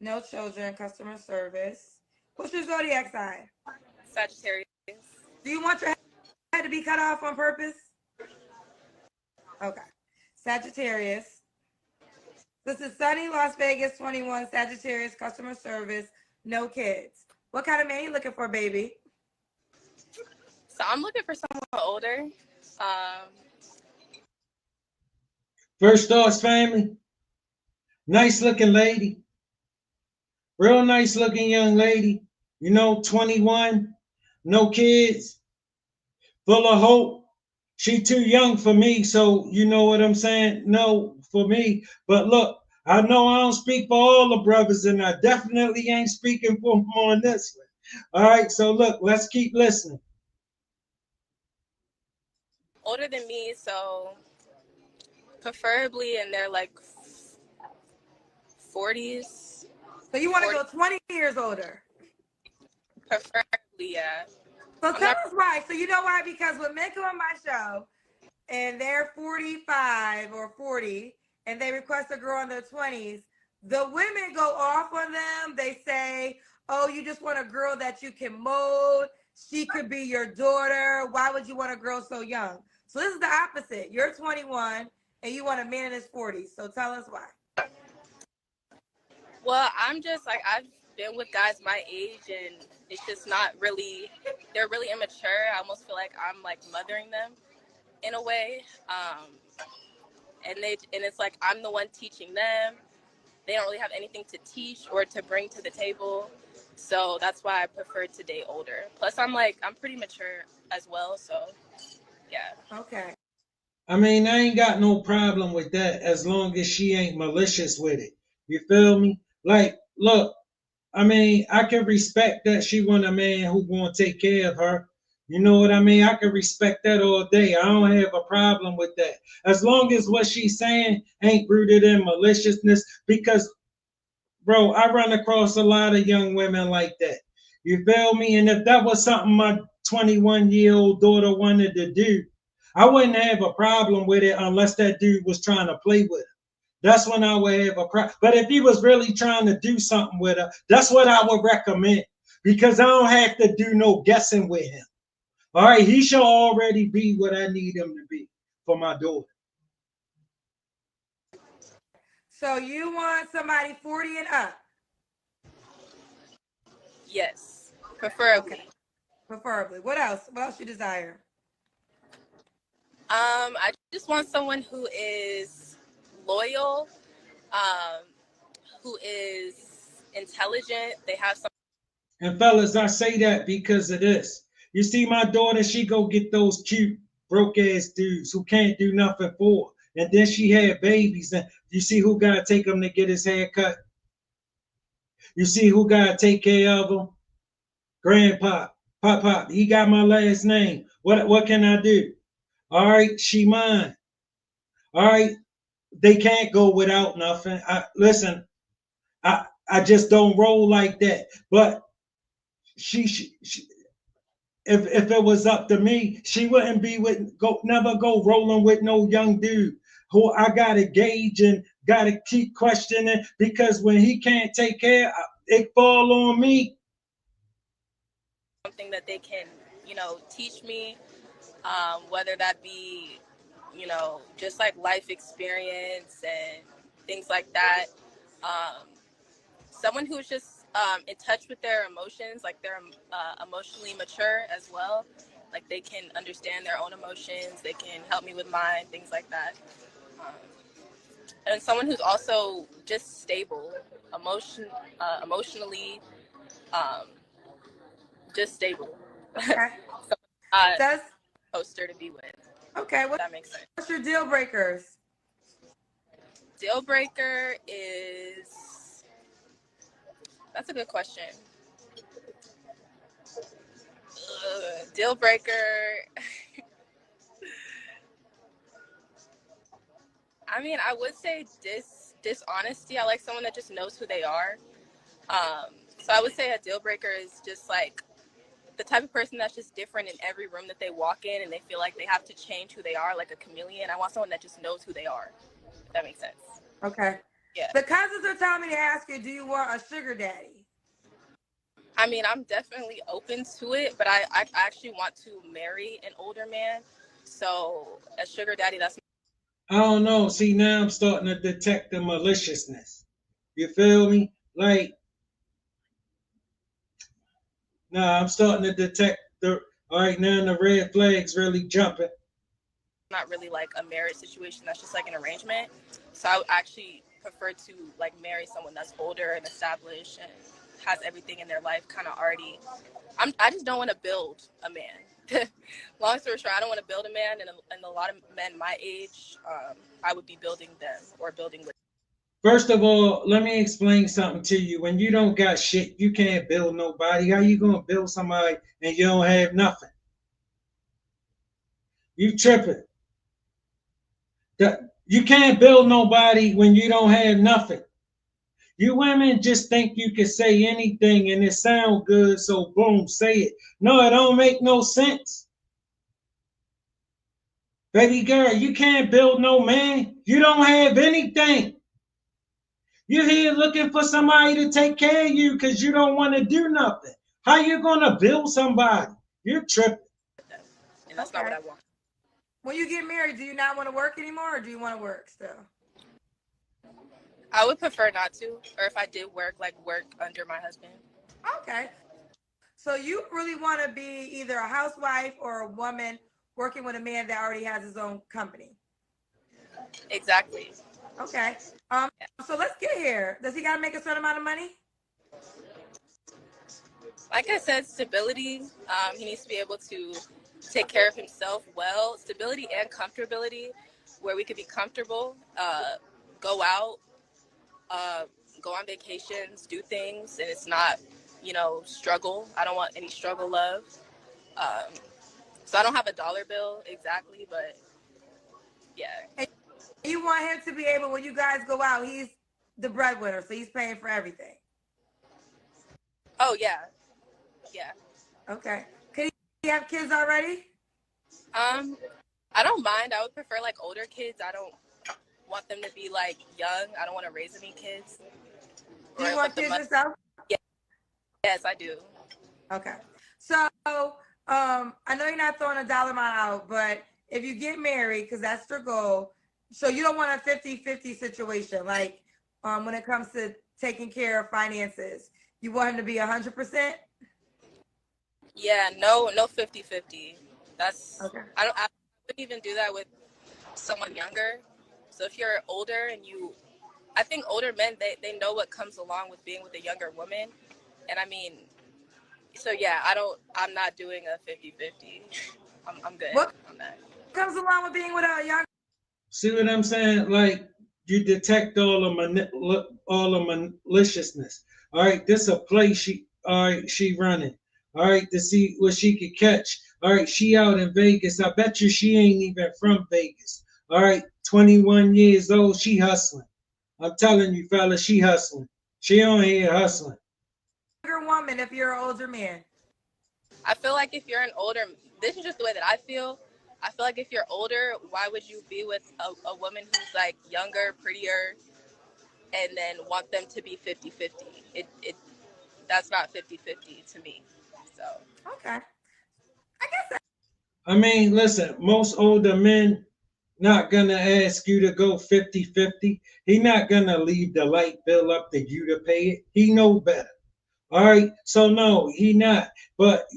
No children, customer service. What's your zodiac sign? Sagittarius. Do you want your head to be cut off on purpose? Okay. Sagittarius. This is sunny Las Vegas, 21, Sagittarius, customer service, no kids. What kind of man you looking for, baby? So I'm looking for someone older. Um, First thoughts, family. Nice looking lady. Real nice looking young lady. 21, no kids, full of hope. She too young for me, so you know what I'm saying? No, for me. But look, I know I don't speak for all the brothers, and I definitely ain't speaking for them on this one. All right, so look, let's keep listening. older than me, so preferably in their like 40s. So you want to 40, go 20 years older? preferably, yeah. So I'm tell not. us why. So you know why? Because when men come on my show and they're 45 or 40 and they request a girl in their 20s, the women go off on them. They say, oh, you just want a girl that you can mold. She could be your daughter. Why would you want a girl so young? So this is the opposite. You're 21 and you want a man in his 40s. So tell us why. Well, I'm just like, I've been with guys my age and it's just not really, they're really immature. I almost feel like I'm like mothering them in a way. And it's like I'm the one teaching them. They don't really have anything to teach or to bring to the table. So that's why I prefer to date older. Plus I'm pretty mature as well. So yeah. Okay. I mean, I ain't got no problem with that as long as she ain't malicious with it. You feel me? Like, look, I mean, I can respect that she want a man who gonna take care of her. You know what I mean? I can respect that all day. I don't have a problem with that. As long as what she's saying ain't rooted in maliciousness, because bro, I run across a lot of young women like that. You feel me? And if that was something my 21-year-old daughter wanted to do, I wouldn't have a problem with it unless that dude was trying to play with her. That's when I would have a problem. But if he was really trying to do something with her, that's what I would recommend, because I don't have to do no guessing with him. All right, he should already be what I need him to be for my daughter. So you want somebody 40 and up? Yes, preferably. Okay. Preferably. What else? What else you desire? I just want someone who is loyal, who is intelligent. They have some. And fellas, I say that because of this. You see, my daughter, she go get those cute, broke ass dudes who can't do nothing for her. And then she had babies. And you see who got to take him to get his hair cut? You see who got to take care of him? Grandpa, Pop. He got my last name. What can I do? All right, she mine. All right, they can't go without nothing. Listen, I just don't roll like that. But she if it was up to me, she wouldn't be never go rolling with no young dude who I gotta gauge and gotta keep questioning, because when he can't take care, it fall on me. Something that they can, teach me, whether that be, just like life experience and things like that. Um, Someone who's just in touch with their emotions, like they're emotionally mature as well. Like they can understand their own emotions. They can help me with mine, things like that. Um, and someone who's also just stable, emotionally, um, just stable. Okay. So, uh, That's poster to be with. okay. If that makes sense. What's your deal breakers? Deal breaker is, that's a good question. Deal breaker. I mean, I would say dishonesty. I like someone that just knows who they are. So I would say a deal breaker is just like the type of person that's just different in every room that they walk in, and they feel like they have to change who they are, like a chameleon. I want someone that just knows who they are. If that makes sense. Okay. Yeah. The cousins are telling me to ask you, do you want a sugar daddy? I mean, I'm definitely open to it, but I actually want to marry an older man. So a sugar daddy, that's. I don't know. See, now I'm starting to detect the maliciousness. You feel me? Like, nah, I'm starting to detect all right, now the red flag's really jumping. Not really like a marriage situation. That's just like an arrangement. So I would actually prefer to like marry someone that's older and established and has everything in their life kind of already. I just don't want to build a man. Long story short, I don't want to build a man, and a lot of men my age, I would be building them or building with. First of all, let me explain something to you. When you don't got shit, you can't build nobody. How you gonna build somebody and you don't have nothing? You tripping. You can't build nobody when you don't have nothing. You women just think you can say anything and it sound good, so boom, say it. No, it don't make no sense. Baby girl, you can't build no man. You don't have anything. You're here looking for somebody to take care of you because you don't want to do nothing. How you gonna build somebody? You're tripping. And that's not what I want. When you get married, do you not want to work anymore, or do you want to work still? I would prefer not to, or if I did work, like work under my husband. Okay. So you really want to be either a housewife or a woman working with a man that already has his own company. Exactly. Okay. So let's get here. Does he got to make a certain amount of money? Like I said, stability. He needs to be able to take care of himself well, stability and comfortability, where we could be comfortable, go out, go on vacations, do things, and it's not, struggle. I don't want any struggle love. So I don't have a dollar bill exactly, but yeah. And you want him to be able, when you guys go out, he's the breadwinner, so he's paying for everything. Oh yeah, yeah. Okay. Could he have kids already? I don't mind. I would prefer like older kids. I don't want them to be like young. I don't want to raise any kids. Do you want kids yourself? Yeah. Yes, I do. Okay. So I know you're not throwing a dollar amount out, but if you get married, because that's your goal, so you don't want a 50-50 situation, like when it comes to taking care of finances. You want him to be 100%? Yeah, no 50-50. That's okay. I wouldn't even do that with someone younger. So if you're older and I think older men, they know what comes along with being with a younger woman. And I mean, so yeah, I'm not doing a 50-50. I'm good on that. What comes along with being with a young? See what I'm saying? Like, you detect all the maliciousness. All right, this a play she running. All right, to see what she could catch. All right, she out in Vegas. I bet you she ain't even from Vegas. All right, 21 years old, she hustling. I'm telling you, fella, she hustling. She on here hustling. Younger woman if you're an older man. I feel like if you're an older, this is just the way that I feel. I feel like if you're older, why would you be with a woman who's like younger, prettier, and then want them to be 50-50? That's not 50-50 to me. So okay, I guess. I mean, listen, most older men not gonna ask you to go 50-50. He not gonna leave the light bill up to you to pay it. He know better. All right. So no, he not. But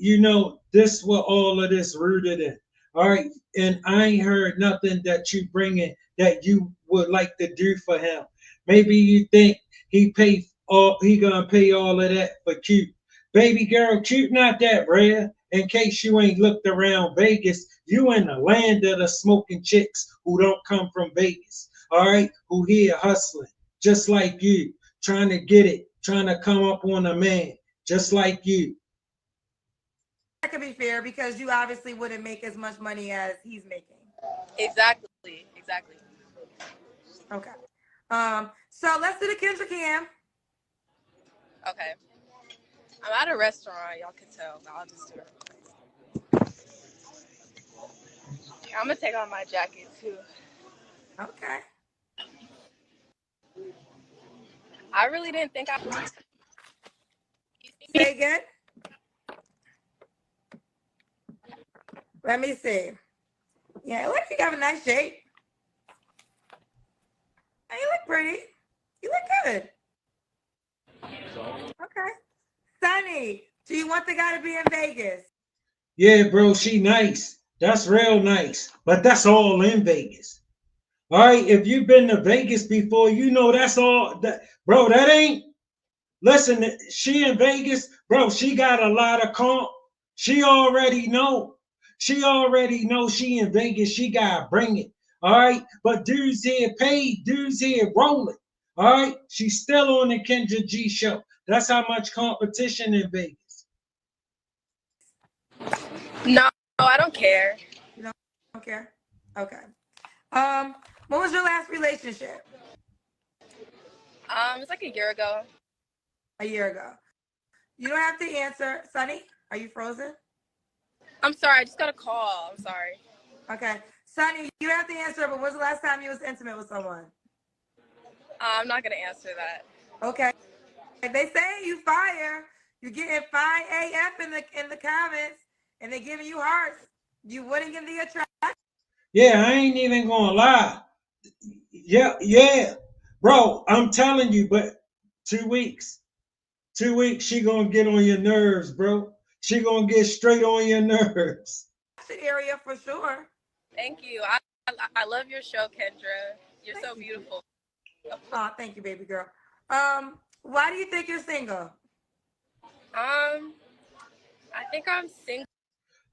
this what all of this rooted in. All right. And I ain't heard nothing that you bringing that you would like to do for him. Maybe you think he gonna pay all of that for cute. Baby girl, cute not that rare. In case you ain't looked around Vegas, you in the land of the smoking chicks who don't come from Vegas. All right, who here hustling, just like you, trying to get it, trying to come up on a man, just like you. That could be fair because you obviously wouldn't make as much money as he's making. Exactly. Okay. So let's do the Kendra Cam. Okay. I'm at a restaurant, y'all can tell. I'll just do it. I'm gonna take off my jacket too. Okay. I really didn't think I. Say again. Let me see. Yeah, it looks like you have a nice shape. Hey, you look pretty. You look good. Okay. Sunny, do you want the guy to be in Vegas? Yeah, bro, she nice. That's real nice. But that's all in Vegas. All right, if you've been to Vegas before, you know that's all that, bro. That ain't. Listen, she in Vegas, bro. She got a lot of comp. She already know. She already know she in Vegas. She gotta bring it. All right, but dudes here paid. Dudes here rolling. All right, she's still on the Kendra G show. That's how much competition in Vegas. No, I don't care. You don't care? Okay. What was your last relationship? It's like a year ago. A year ago. You don't have to answer. Sunny, are you frozen? I'm sorry, I just got a call. I'm sorry. Okay. Sunny, you don't have to answer, but when was the last time you was intimate with someone? I'm not gonna answer that. Okay. They say you fire. You're getting fine AF in the comments, and they're giving you hearts. You wouldn't get the attraction. Yeah, I ain't even gonna lie. Yeah, bro. I'm telling you, but 2 weeks. 2 weeks, she gonna get on your nerves, bro. She gonna get straight on your nerves. Area for sure. Thank you. I love your show, Kendra. You're so beautiful. Oh, thank you, baby girl. Why do you think you're single? I think I'm single.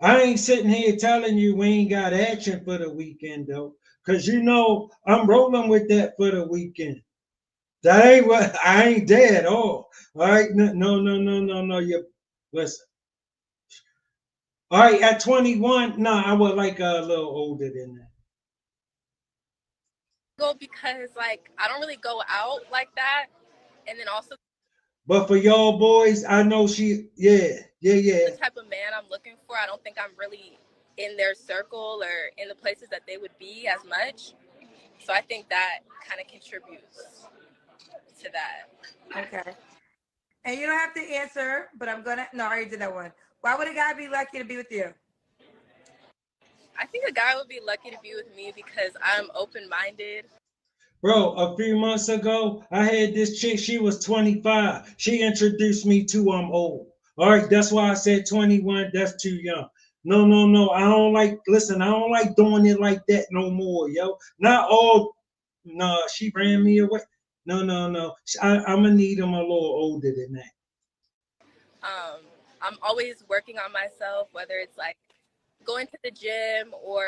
I ain't sitting here telling you we ain't got action for the weekend though, cause you know I'm rolling with that for the weekend. That ain't what I ain't there at all. All right, no. You listen. All right, at 21, no, I was like a little older than that. Go because like I don't really go out like that, and then also But for y'all boys, I know yeah. the type of man I'm looking for. I don't think I'm really in their circle or in the places that they would be as much. So I think that kind of contributes to that. Okay. And you don't have to answer, but I'm gonna. No, I already did that one. Why would a guy be lucky to be with you? I think a guy would be lucky to be with me because I'm open-minded. Bro, a few months ago, I had this chick, she was 25. She introduced me to I'm old. All right, that's why I said 21, that's too young. No. I don't like, listen, I don't like doing it like that no more, yo. Not all, no, she ran me away. No. I'm gonna need them a little older than that. I'm always working on myself, whether it's like going to the gym or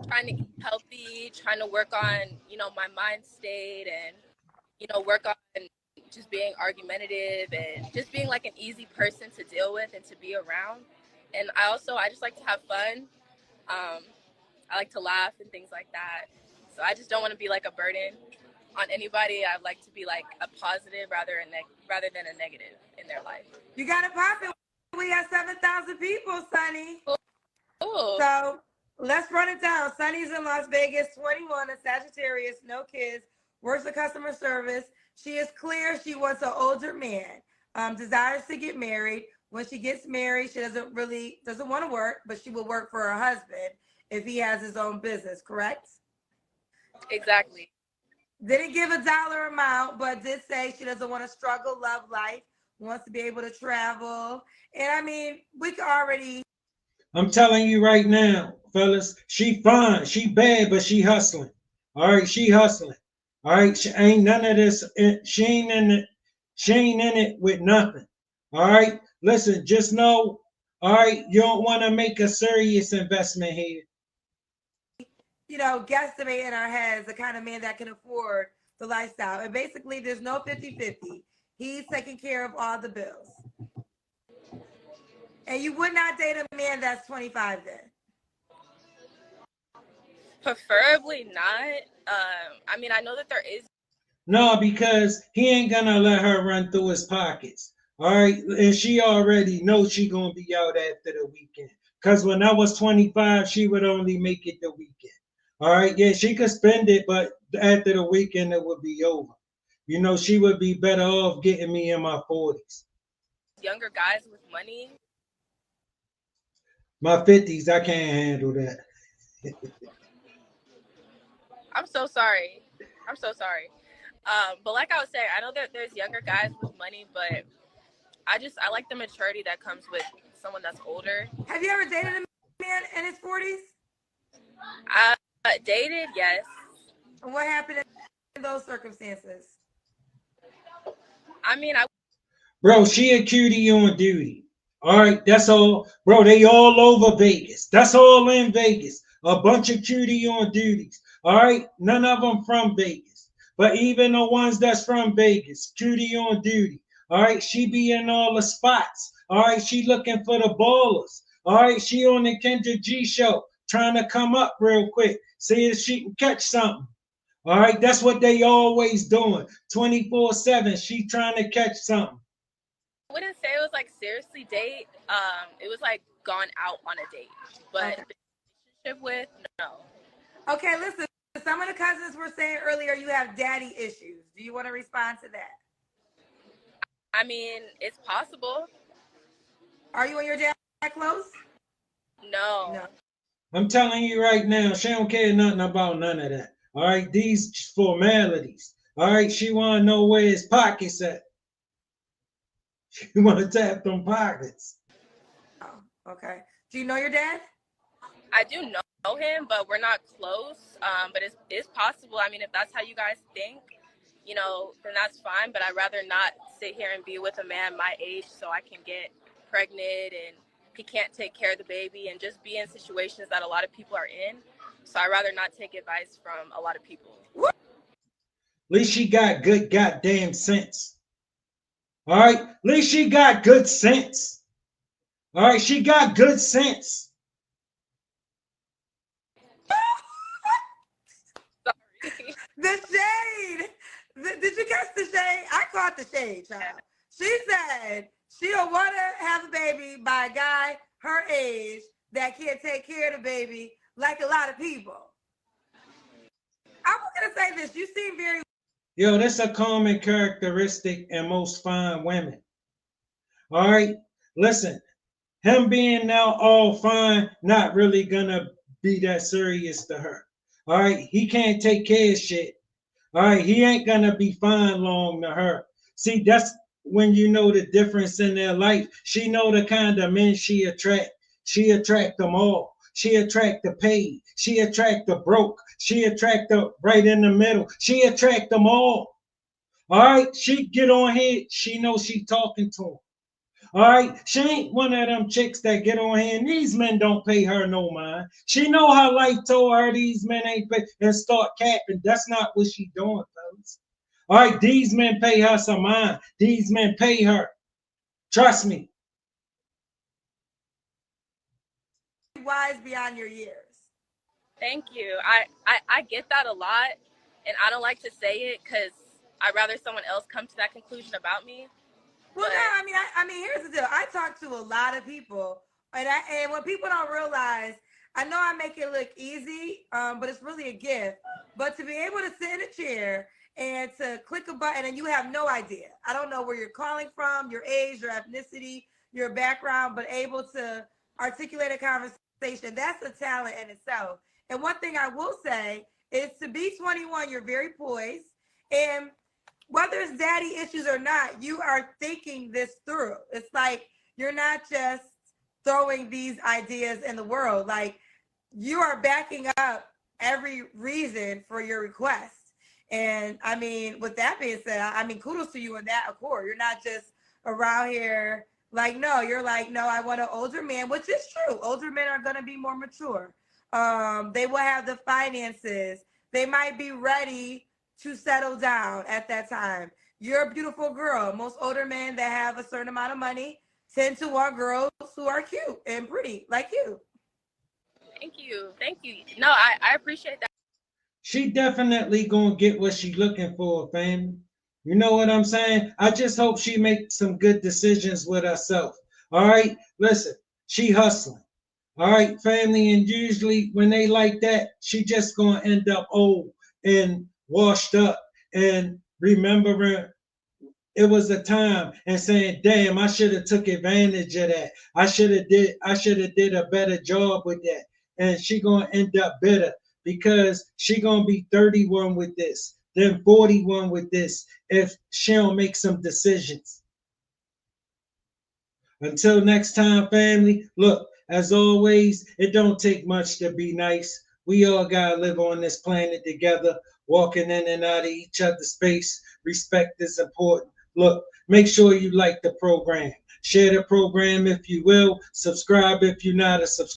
trying to eat healthy, trying to work on, my mind state and, work on just being argumentative and just being like an easy person to deal with and to be around. And I just like to have fun. I like to laugh and things like that. So I just don't want to be like a burden on anybody. I like to be like a positive rather than a negative in their life. You got it popping. We got 7,000 people, Sunny. Cool. So let's run it down. Sunny's in Las Vegas, 21, a Sagittarius, no kids, works in customer service. She is clear she wants an older man, desires to get married. When she gets married, she doesn't want to work, but she will work for her husband if he has his own business, correct? Exactly. Didn't give a dollar amount, but did say she doesn't want to struggle, love life, wants to be able to travel. And I mean, we could already. I'm telling you right now, fellas, she fine, she bad, but she hustling. All right, she hustling. All right, she ain't none of this. She ain't in it. She ain't in it with nothing. All right, listen, just know. All right, you don't want to make a serious investment here. Guesstimate in our heads the kind of man that can afford the lifestyle. And basically, there's no 50-50. He's taking care of all the bills. And you would not date a man that's 25 then? Preferably not. I mean, I know that there is. No, because he ain't gonna let her run through his pockets. All right, and she already knows she gonna be out after the weekend. Cause when I was 25, she would only make it the weekend. All right, yeah, she could spend it, but after the weekend it would be over. She would be better off getting me in my 40s. Younger guys with money. My 50s, I can't handle that. I'm so sorry. But like I was saying, I know that there's younger guys with money, but I like the maturity that comes with someone that's older. Have you ever dated a man in his 40s? I dated, yes. And what happened in those circumstances? I mean, Bro, she a cutie on duty. All right, that's all. Bro, they all over Vegas. That's all in Vegas. A bunch of cutie on duties. All right, none of them from Vegas. But even the ones that's from Vegas, cutie on duty. All right, she be in all the spots. All right, she looking for the ballers. All right, she on the Kendra G show, trying to come up real quick, see if she can catch something. All right, that's what they always doing. 24/7. She trying to catch something. I wouldn't say it was like seriously date. It was like gone out on a date, but Okay. relationship with no. Okay, listen. Some of the cousins were saying earlier you have daddy issues. Do you want to respond to that? I mean, it's possible. Are you and your dad close? No. I'm telling you right now, she don't care nothing about none of that. All right, these formalities. All right, she want to know where his pockets at. She want to tap them pockets. Oh, okay. Do you know your dad? I do know him, but we're not close. But it's possible. I mean, if that's how you guys think, then that's fine. But I'd rather not sit here and be with a man my age so I can get pregnant and he can't take care of the baby and just be in situations that a lot of people are in. So I'd rather not take advice from a lot of people. At least she got good goddamn sense. All right? At least she got good sense. All right? She got good sense. Sorry. The shade. Did you catch the shade? I caught the shade, child. She said she don't want to have a baby by a guy her age that can't take care of the baby like a lot of people. I'm going to say this. You seem very... Yo, that's a common characteristic in most fine women. All right? Listen, him being now all fine, not really gonna be that serious to her. All right? He can't take care of shit. All right? He ain't gonna be fine long to her. See, that's when you know the difference in their life. She know the kind of men she attract. She attract them all. She attract the paid. She attract the broke. She attract the right in the middle. She attract them all. All right? She get on here. She knows she talking to them. All right? She ain't one of them chicks that get on here and these men don't pay her no mind. She know her life told her these men ain't pay and start capping. That's not what she doing, fellas. All right? These men pay her some mind. These men pay her. Trust me. wise beyond your years. Thank you. I get that a lot, and I don't like to say it because I'd rather someone else come to that conclusion about me. Well, no, I mean, here's the deal. I talk to a lot of people, and when people don't realize, I know I make it look easy, but it's really a gift. But to be able to sit in a chair and to click a button and you have no idea. I don't know where you're calling from, your age, your ethnicity, your background, but able to articulate a conversation. That's a talent in itself. And one thing I will say is to be 21, you're very poised. And whether it's daddy issues or not, you are thinking this through. It's like you're not just throwing these ideas in the world. Like you are backing up every reason for your request. And I mean, with that being said, I mean, kudos to you in that accord. You're not just around here like, no, you're like, no, I want an older man, which is true. Older men are going to be more mature. They will have the finances. They might be ready to settle down at that time. You're a beautiful girl. Most older men that have a certain amount of money tend to want girls who are cute and pretty like you. Thank you. Thank you. No, I appreciate that. She definitely gonna get what she looking for, fam. You know what I'm saying? I just hope she makes some good decisions with herself. All right? Listen, she hustling. All right, family, and usually when they like that, she just gonna end up old and washed up and remembering it was a time and saying, damn, I should have took advantage of that. I should have did a better job with that. And she gonna end up bitter because she gonna be 31 with this, then 41 with this if she don't make some decisions. Until next time, family, look, as always, it don't take much to be nice. We all gotta live on this planet together, walking in and out of each other's space. Respect is important. Look, make sure you like the program. Share the program if you will. Subscribe if you're not a subscriber.